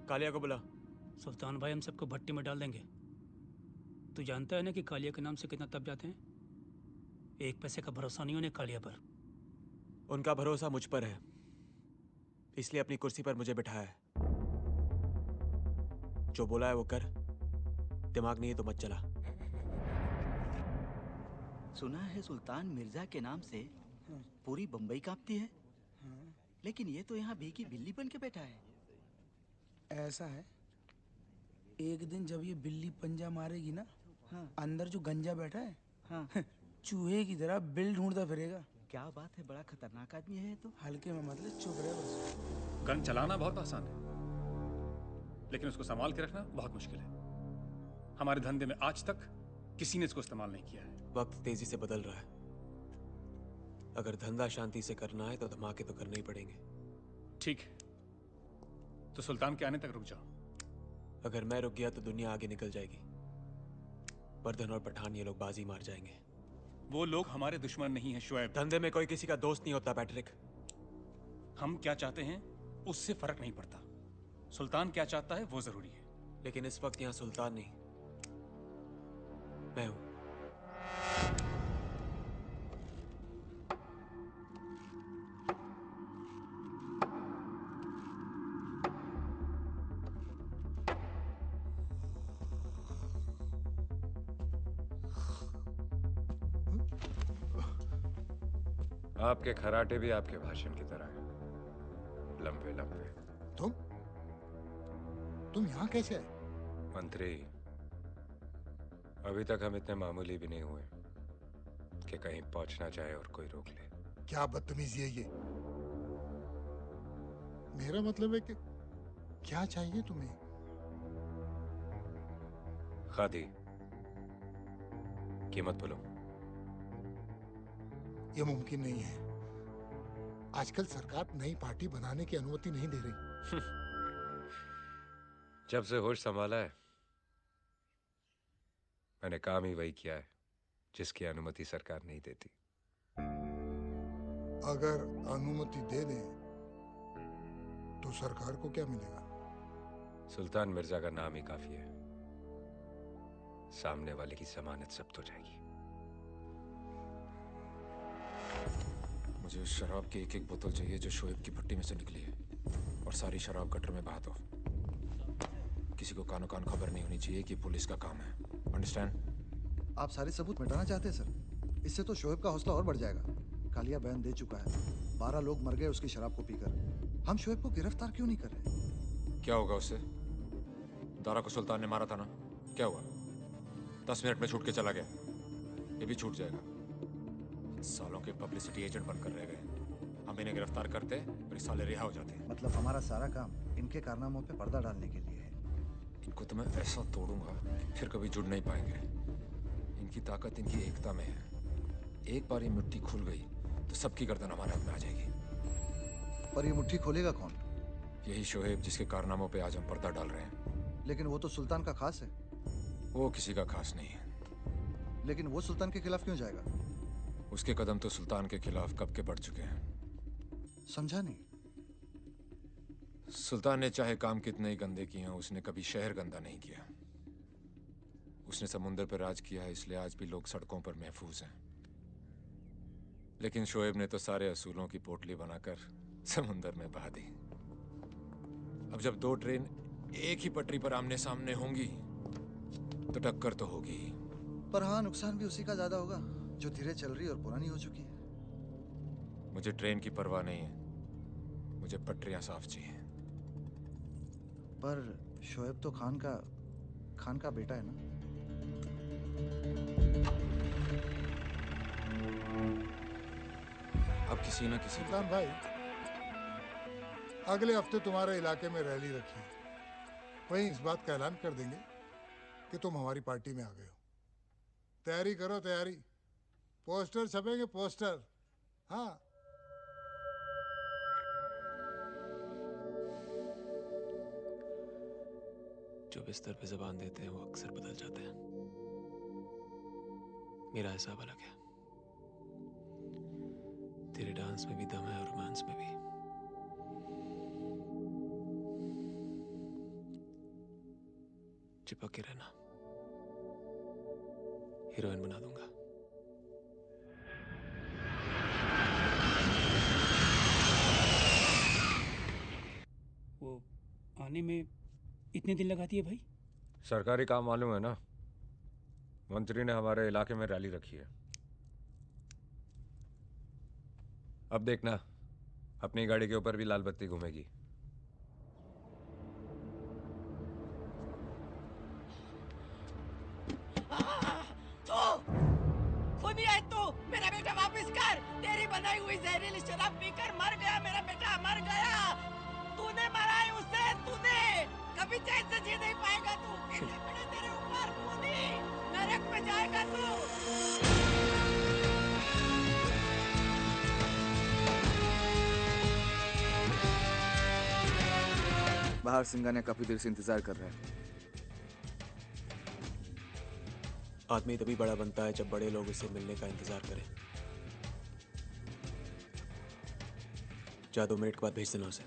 कालिया को बुला। सुल्तान भाई, हम सबको भट्टी में डाल देंगे। तू जानता है ना कि कालिया के नाम से कितना तप जाते हैं। 1 पैसे का भरोसा नहीं उन्हें कालिया पर। उनका भरोसा मुझ पर है, इसलिए अपनी कुर्सी पर मुझे बिठाया है। जो बोला है वो कर, दिमाग नहीं है तो मत चला। सुना है सुल्तान मिर्जा के नाम से पूरी बम्बई कांपती है, लेकिन ये तो यहाँ भीगी बिल्ली बन के बैठा है। ऐसा है, एक दिन जब ये बिल्ली पंजा मारेगी ना, अंदर जो गंजा बैठा है चूहे की तरह बिल ढूंढता फिरेगा। क्या बात है, बड़ा खतरनाक आदमी है तो। हल्के में मतलब चुप रहे बस। गन चलाना बहुत आसान है, लेकिन उसको संभाल के रखना बहुत मुश्किल है। हमारे धंधे में आज तक किसी ने इसको इस्तेमाल नहीं किया है। वक्त तेजी से बदल रहा है। अगर धंधा शांति से करना है तो धमाके तो करने ही पड़ेंगे। ठीक है, तो सुल्तान के आने तक रुक जाओ। अगर मैं रुक गया तो दुनिया आगे निकल जाएगी। वर्धन और पठान ये लोग बाजी मार जाएंगे। वो लोग हमारे दुश्मन नहीं हैं शुएब। धंधे में कोई किसी का दोस्त नहीं होता पैट्रिक। हम क्या चाहते हैं उससे फर्क नहीं पड़ता, सुल्तान क्या चाहता है वो जरूरी है। लेकिन इस वक्त यहाँ सुल्तान नहीं, मैं हूं। आपके खराटे भी आपके भाषण की तरह हैं, लंबे लंबे। तुम यहाँ कैसे आए? मंत्री, अभी तक हम इतने मामूली भी नहीं हुए कि कहीं पहुंचना चाहे और कोई रोक ले। क्या बदतमीजी है ये? मेरा मतलब है कि क्या चाहिए तुम्हें? खादी, कीमत बोलो। ये मुमकिन नहीं है। आजकल सरकार नई पार्टी बनाने की अनुमति नहीं दे रही। जब से होश संभाला है मैंने काम ही वही किया है जिसकी अनुमति सरकार नहीं देती। अगर अनुमति दे दें तो सरकार को क्या मिलेगा? सुल्तान मिर्जा का नाम ही काफी है, सामने वाले की जमानत जब्त हो जाएगी। मुझे उस शराब की एक एक बोतल चाहिए जो शोएब की भट्टी में से निकली है, और सारी शराब गटर में बहा दो। किसी को कानो कान खबर नहीं होनी चाहिए कि पुलिस का काम है। अंडरस्टैंड? आप सारे सबूत मिटाना चाहते हैं सर? इससे तो शोएब का हौसला और बढ़ जाएगा। कालिया बयान दे चुका है, 12 लोग मर गए उसकी शराब को पीकर। हम शोएब को गिरफ्तार क्यों नहीं कर रहे? क्या होगा उससे? दारा को सुल्तान ने मारा था ना, क्या हुआ? 10 मिनट में छूट के चला गया, ये भी छूट जाएगा। सालों के पब्लिसिटी एजेंट बनकर रह गए। हम इन्हें गिरफ्तार करते और ये साले रिहा हो जाते। मतलब हमारा सारा काम इनके कारनामों पे पर्दा डालने के लिए है। इनको तो मैं ऐसा तोड़ूंगा कि फिर कभी जुड़ नहीं पाएंगे। इनकी ताकत इनकी एकता में है। एक बार ये मिट्टी खुल गई तो सबकी गर्दन हमारे हाथ में आ जाएगी। पर ये मुट्ठी खोलेगा कौन? यही शोएब जिसके कारनामों पे आज हम पर्दा डाल रहे हैं। लेकिन वो तो सुल्तान का खास है। वो किसी का खास नहीं है। लेकिन वो सुल्तान के खिलाफ क्यों जाएगा? उसके कदम तो सुल्तान के खिलाफ कब के बढ़ चुके हैं। समझा नहीं। सुल्तान ने चाहे काम कितने ही गंदे किए हों, उसने कभी शहर गंदा नहीं किया। उसने समुंदर पर राज किया है, इसलिए आज भी लोग सड़कों पर महफूज हैं। लेकिन शोएब ने तो सारे असूलों की पोटली बनाकर समुंदर में बहा दी। अब जब 2 ट्रेन एक ही पटरी पर आमने सामने होंगी तो टक्कर तो होगी। पर हाँ, नुकसान भी उसी का ज्यादा होगा जो धीरे चल रही और पुरानी हो चुकी है। मुझे ट्रेन की परवाह नहीं है, मुझे पटरियां साफ चाहिए। पर शोएब तो खान का बेटा है ना? अब किसी न किसी सुल्तान भाई, अगले हफ्ते तुम्हारे इलाके में रैली रखी है। वहीं इस बात का ऐलान कर देंगे कि तुम हमारी पार्टी में आ गए हो। तैयारी करो, तैयारी। पोस्टर छपेंगे, पोस्टर। हाँ। जो बिस्तर पे जबान देते हैं वो अक्सर बदल जाते हैं। मेरा हिसाब अलग है। तेरे डांस में भी दम है और रोमांस में भी। चिपक के रहना, हीरोइन बना दूंगा। वो आने में इतने दिन लगाती है भाई? सरकारी काम मालूम है ना, मंत्री ने हमारे इलाके में रैली रखी है। अब देखना अपनी गाड़ी के ऊपर भी लाल बत्ती घूमेगी। खुदी है तू, मेरा बेटा वापस कर। तेरी बनाई हुई जहरीली शराब पीकर मर गया मेरा बेटा, मर गया। तूने मारा है उसे, तूने। कभी चैन से जी नहीं पाएगा तू। पड़े तेरे ऊपर खुदी, नरक में जाएगा तू। बाहर सिंघानिया काफी देर से इंतजार कर रहे हैं। आदमी तभी बड़ा बनता है जब बड़े लोग उससे मिलने का इंतजार करें। जा 2 मिनट के बाद भेज देना उसे।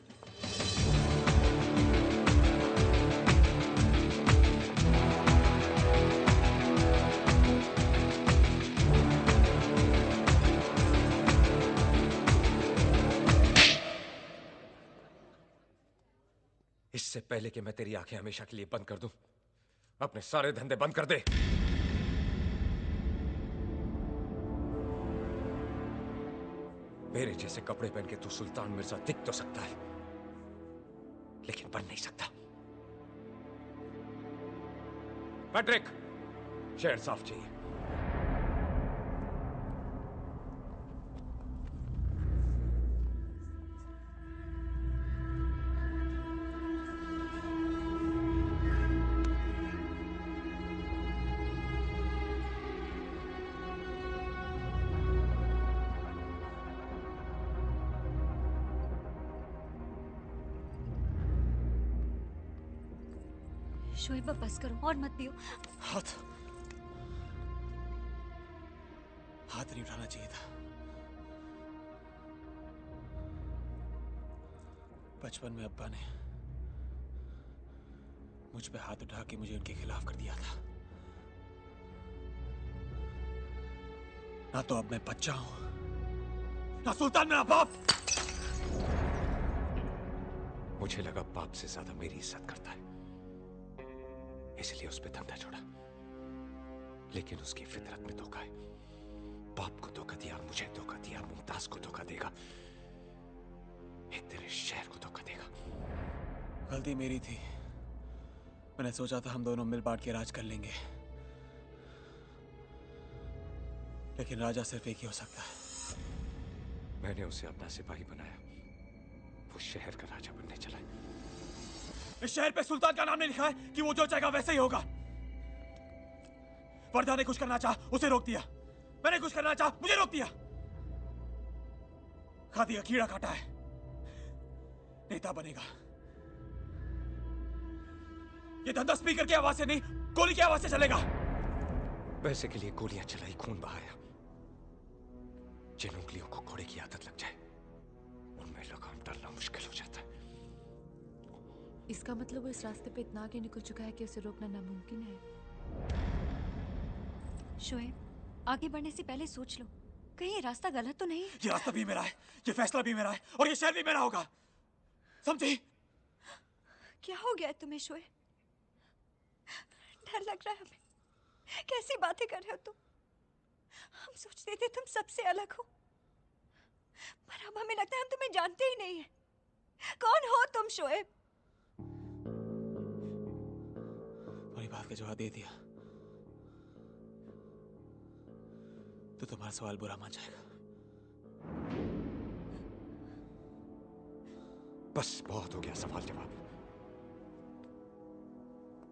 इससे पहले कि मैं तेरी आंखें हमेशा के लिए बंद कर दूं, अपने सारे धंधे बंद कर दे। मेरे जैसे कपड़े पहन के तू सुल्तान मिर्जा दिख तो सकता है, लेकिन बन नहीं सकता। पैट्रिक, शहर साफ चाहिए। शोएब अब बस करो और मत पियो। हाथ नहीं उठाना चाहिए था। बचपन में अब्बा ने मुझ पे हाथ उठा के मुझे उनके खिलाफ कर दिया था। ना तो अब मैं बच्चा हूं, ना सुल्तान मेरा बाप। मुझे लगा बाप से ज्यादा मेरी इज्जत करता है, इसलिए उस पे धंधा छोड़ा। लेकिन उसकी फितरत में धोखा है। बाप को धोखा दिया, मुझे धोखा दिया, मुमताज को धोखा देगा, एक तेरे शहर को धोखा देगा। गलती मेरी थी। मैंने सोचा था हम दोनों मिल बांट के राज कर लेंगे, लेकिन राजा सिर्फ एक ही हो सकता है। मैंने उसे अपना सिपाही बनाया, वो शहर का राजा बनने चला। इस शहर पे सुल्तान का नाम नहीं लिखा है कि वो जो चाहेगा वैसे ही होगा। वर्दा ने कुछ करना चाहा, उसे रोक दिया। मैंने कुछ करना चाहा, मुझे रोक दिया। खादी का कीड़ा काटा है, नेता बनेगा। ये धंधा स्पीकर की आवाज से नहीं, गोली की आवाज से चलेगा। पैसे के लिए गोलियां चलाई, खून बहाया। जिन उंगलियों को घोड़े की आदत लग जाए, उनमें लगाम डालना मुश्किल हो जाता है। इसका मतलब वो इस रास्ते पे इतना आगे निकल चुका है कि उसे रोकना नामुमकिन है। शोएब, आगे बढ़ने से पहले सोच लो, कहीं ये रास्ता गलत तो नहीं है। ये रास्ता भी मेरा है, ये फैसला भी मेरा है, और ये शहर भी मेरा होगा। समझी? क्या हो गया है तुम्हें शोएब? डर लग रहा है हमें। कैसी बातें कर रहे हो तुम? हम सोचते थे तुम सबसे अलग हो, पर अब हमें लगता है हम तुम्हें जानते ही नहीं है। कौन हो तुम शोएब? तुम्हारी बात का जवाब दे दिया तो तुम्हारा सवाल बुरा मान जाएगा। बस बहुत हो गया सवाल जवाब।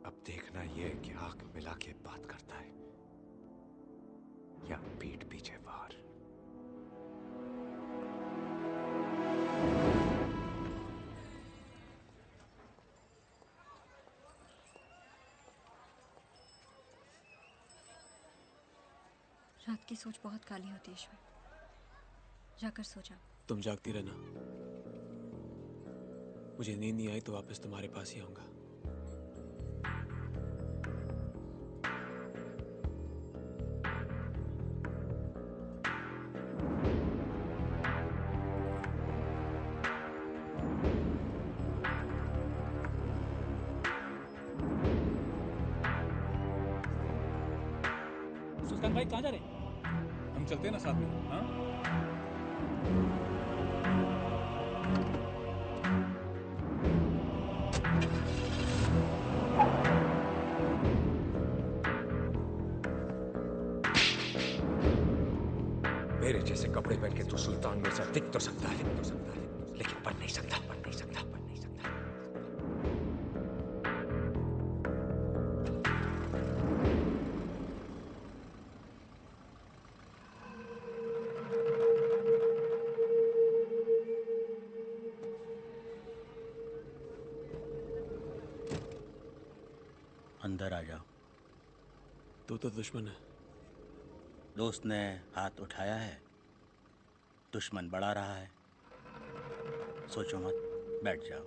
अब देखना यह कि आंख मिला के बात करता है या पीठ पीछे वार। रात की सोच बहुत काली होती है शोएब, जाकर सो जा। तुम जागती रहना, मुझे नींद नहीं आई तो वापस तुम्हारे पास ही आऊंगा। सुल्तान भाई कहाँ जा रहे हैं? हम चलते हैं ना साथ में। हाँ मेरे जैसे कपड़े पहन के तू सुल्तान मिर्जा दिख तो सकता है, लेकिन बन नहीं सकता। अंदर आ जाओ। तू तो दुश्मन है। दोस्त ने हाथ उठाया है, दुश्मन बढ़ा रहा है। सोचो मत, बैठ जाओ।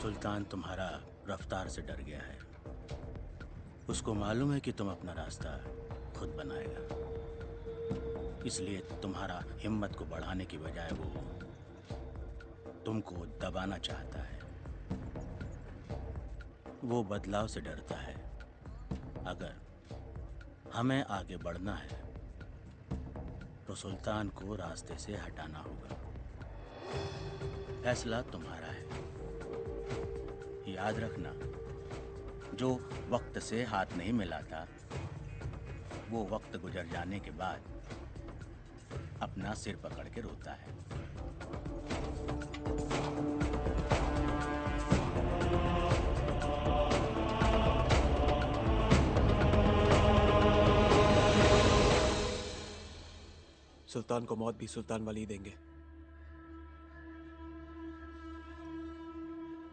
सुल्तान तुम्हारा रफ्तार से डर गया है। उसको मालूम है कि तुम अपना रास्ता खुद बनाएगा, इसलिए तुम्हारा हिम्मत को बढ़ाने की बजाय वो तुमको दबाना चाहता है। वो बदलाव से डरता है। अगर हमें आगे बढ़ना है तो सुल्तान को रास्ते से हटाना होगा। फैसला तुम्हारा है। याद रखना, जो वक्त से हाथ नहीं मिलाता वो वक्त गुजर जाने के बाद अपना सिर पकड़ के रोता है। सुल्तान को मौत भी सुल्तान वाली देंगे।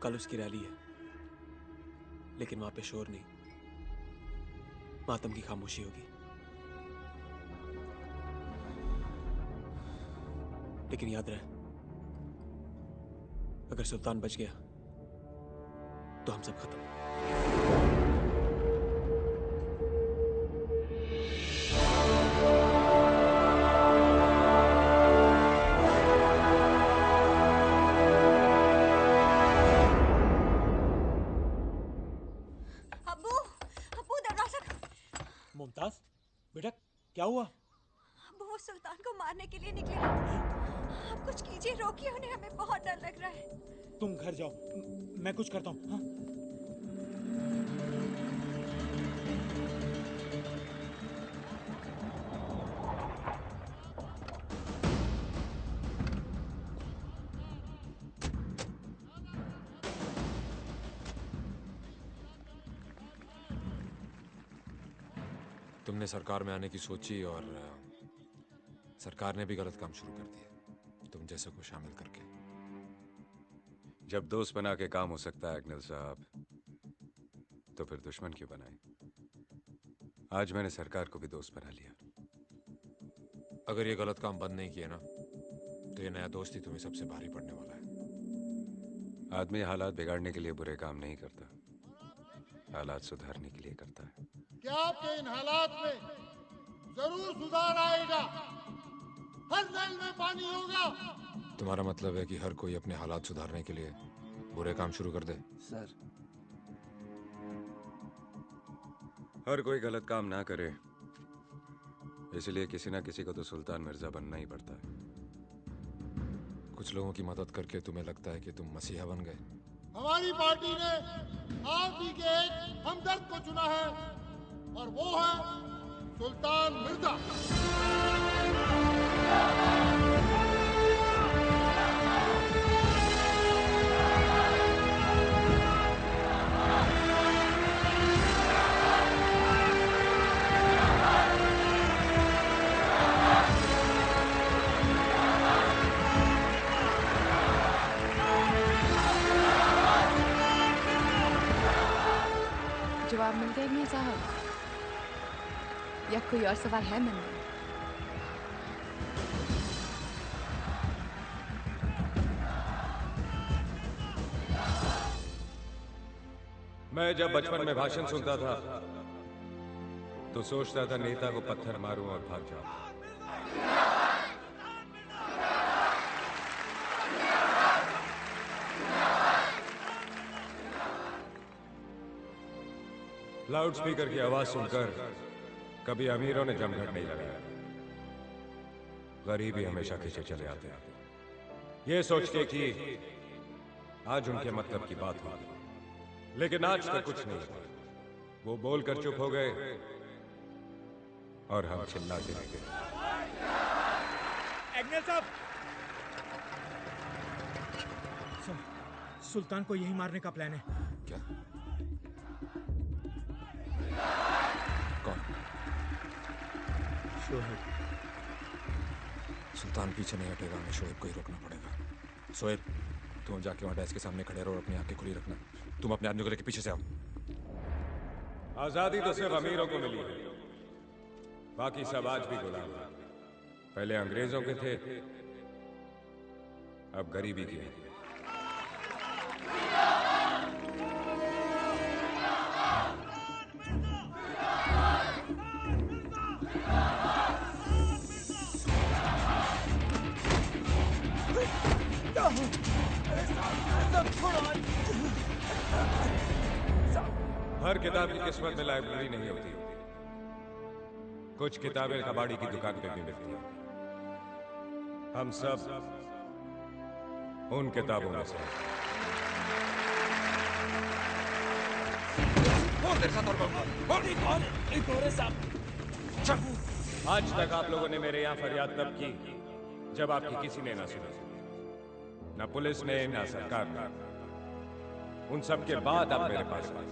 कल उसकी रैली है, लेकिन वहां पे शोर नहीं, मातम की खामोशी होगी। लेकिन याद रहे, अगर सुल्तान बच गया तो हम सब खत्म। मुमताज, बेटा क्या हुआ? अब्बू, वो सुल्तान को मारने के लिए निकले हैं। आप कुछ कीजिए, रोकिए उन्हें, हमें बहुत डर लग रहा है। तुम घर जाओ, मैं कुछ करता हूँ। हाँ? तुमने सरकार में आने की सोची और सरकार ने भी गलत काम शुरू कर दिया, तुम जैसे को शामिल करके। जब दोस्त बना के काम हो सकता है अग्निल साहब, तो फिर दुश्मन क्यों बनाए? आज मैंने सरकार को भी दोस्त बना लिया। अगर ये गलत काम बंद नहीं किया ना, तो ये नया दोस्त ही तुम्हें सबसे भारी पड़ने वाला है। आदमी हालात बिगाड़ने के लिए बुरे काम नहीं करता, हालात सुधारने के लिए करता है। क्या आपके इन हालात में जरूर सुधार आएगा? हर नल में पानी होगा। तुम्हारा मतलब है कि हर कोई अपने हालात सुधारने के लिए बुरे काम शुरू कर दे? सर, हर कोई गलत काम ना करे, इसलिए किसी ना किसी को तो सुल्तान मिर्जा बनना ही पड़ता है। कुछ लोगों की मदद करके तुम्हें लगता है कि तुम मसीहा बन गए? हमारी पार्टी ने आप ही के एक हमदर्द को चुना है, और वो है सुल्तान मिर्जा। जवाब मिल गया मीर साहब, या कोई और सवाल है मन में? मैं जब बचपन में भाषण सुनता था तो सोचता था नेता को पत्थर मारूं और भाग जाऊं। लाउड स्पीकर की आवाज सुनकर कभी अमीरों ने जमघट नहीं लगाया, गरीब ही हमेशा पीछे चले आते हैं, ये सोच के कि आज उनके मतलब की बात होगी। लेकिन आज तक कुछ नहीं हुआ। वो बोलकर चुप हो गए और हम चिल्लाते रह गए। एग्नेल साहब, सुल्तान को यही मारने का प्लान है। क्या? कौन? शोएब। सुल्तान पीछे नहीं हटेगा, हमें शोएब को ही रोकना पड़ेगा। शोएब, तुम जाके वहां डेस्क के सामने खड़े रहो और अपनी आंखें खुली रखना। तुम अपने आदमी को लेकर पीछे से आओ। आजादी तो सिर्फ अमीरों को मिली है, बाकी सब आज भी गुलाम हैं। पहले अंग्रेजों के थे, अब गरीबी के हैं। हर किताब की किस्मत में लाइब्रेरी नहीं होती, कुछ किताबें कबाड़ी की दुकान पे भी मिलती हैं। हम सब उन किताबों में से हैं। आज तक आप लोगों ने मेरे यहाँ फरियाद तब की जब आपकी किसी ने ना सुनी, न पुलिस ने ना सरकार ने। उन सब के बाद आप मेरे पास आए,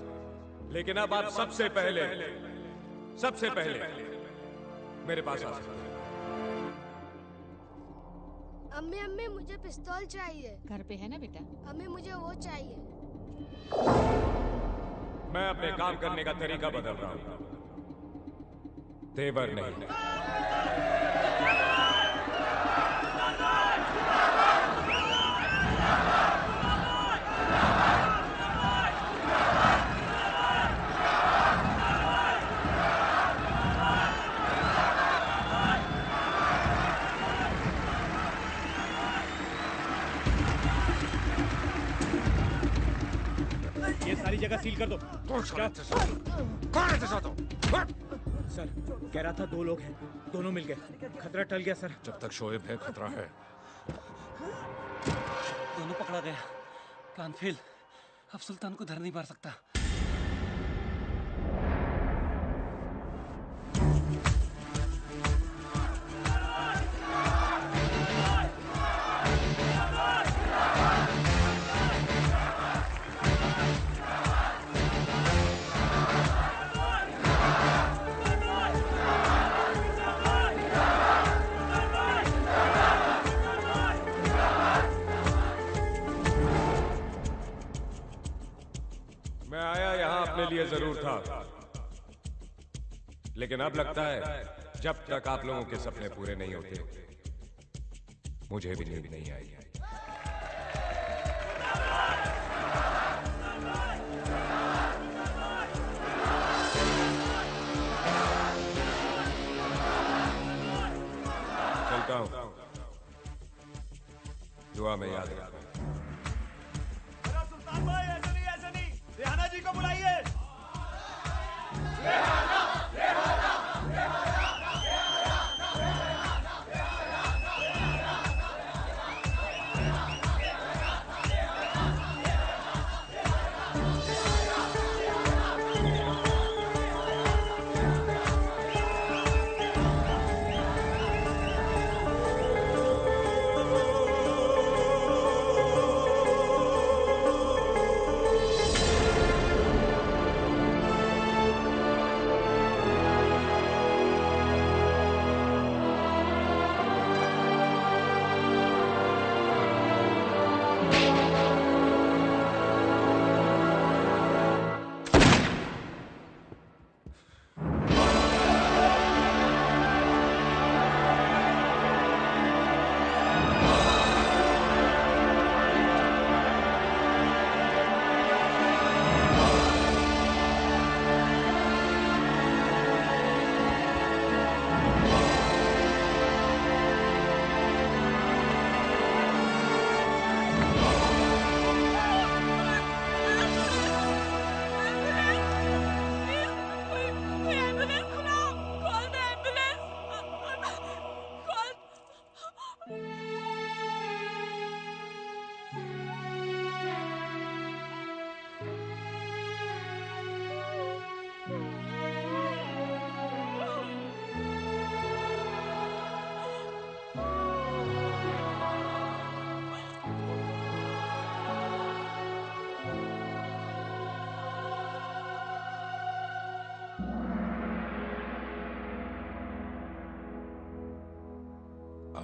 लेकिन अब आप सबसे पहले मेरे पास आ सकते हैं। अम्मी अम्मी मुझे पिस्तौल चाहिए। घर पे है ना बेटा? अम्मी मुझे वो चाहिए। मैं अपने काम करने का तरीका बदल रहा हूं, तेवर नहीं। ये सारी जगह सील कर दो। क्या? सर, कह रहा था 2 लोग हैं, दोनों मिल गए। खतरा टल गया सर। जब तक शोएब है खतरा है। दोनों पकड़ा गया। Plan fail. अब सुल्तान को धर नहीं मार सकता। मैं आया यहाँ अपने लिए जरूर था, लेकिन अब लगता है जब तक आप लोगों के सपने पूरे नहीं होते, मुझे भी नींद नहीं आएगी। चलता हूँ, दुआ में याद रखना। सुल्तान भाई, ऐसे नहीं, रेहाना जी को बुलाइए।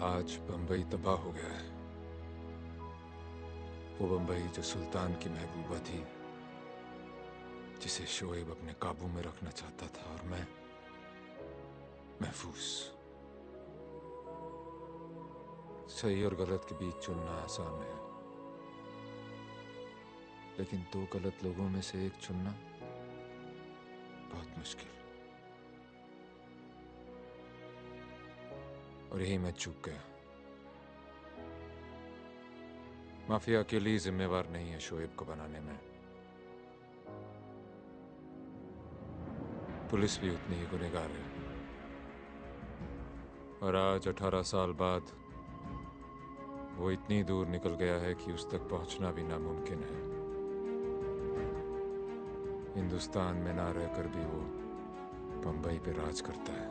आज बंबई तबाह हो गया है। वो बंबई जो सुल्तान की महबूबा थी, जिसे शोएब अपने काबू में रखना चाहता था, और मैं महफूज। सही और गलत के बीच चुनना आसान है, लेकिन दो गलत लोगों में से एक चुनना बहुत मुश्किल। और यही मैं चूक गया। माफिया अकेली जिम्मेवार नहीं है शोएब को बनाने में, पुलिस भी उतनी ही गुनहगार है। और आज 18 साल बाद वो इतनी दूर निकल गया है कि उस तक पहुंचना भी नामुमकिन है। हिंदुस्तान में ना रहकर भी वो बंबई पे राज करता है।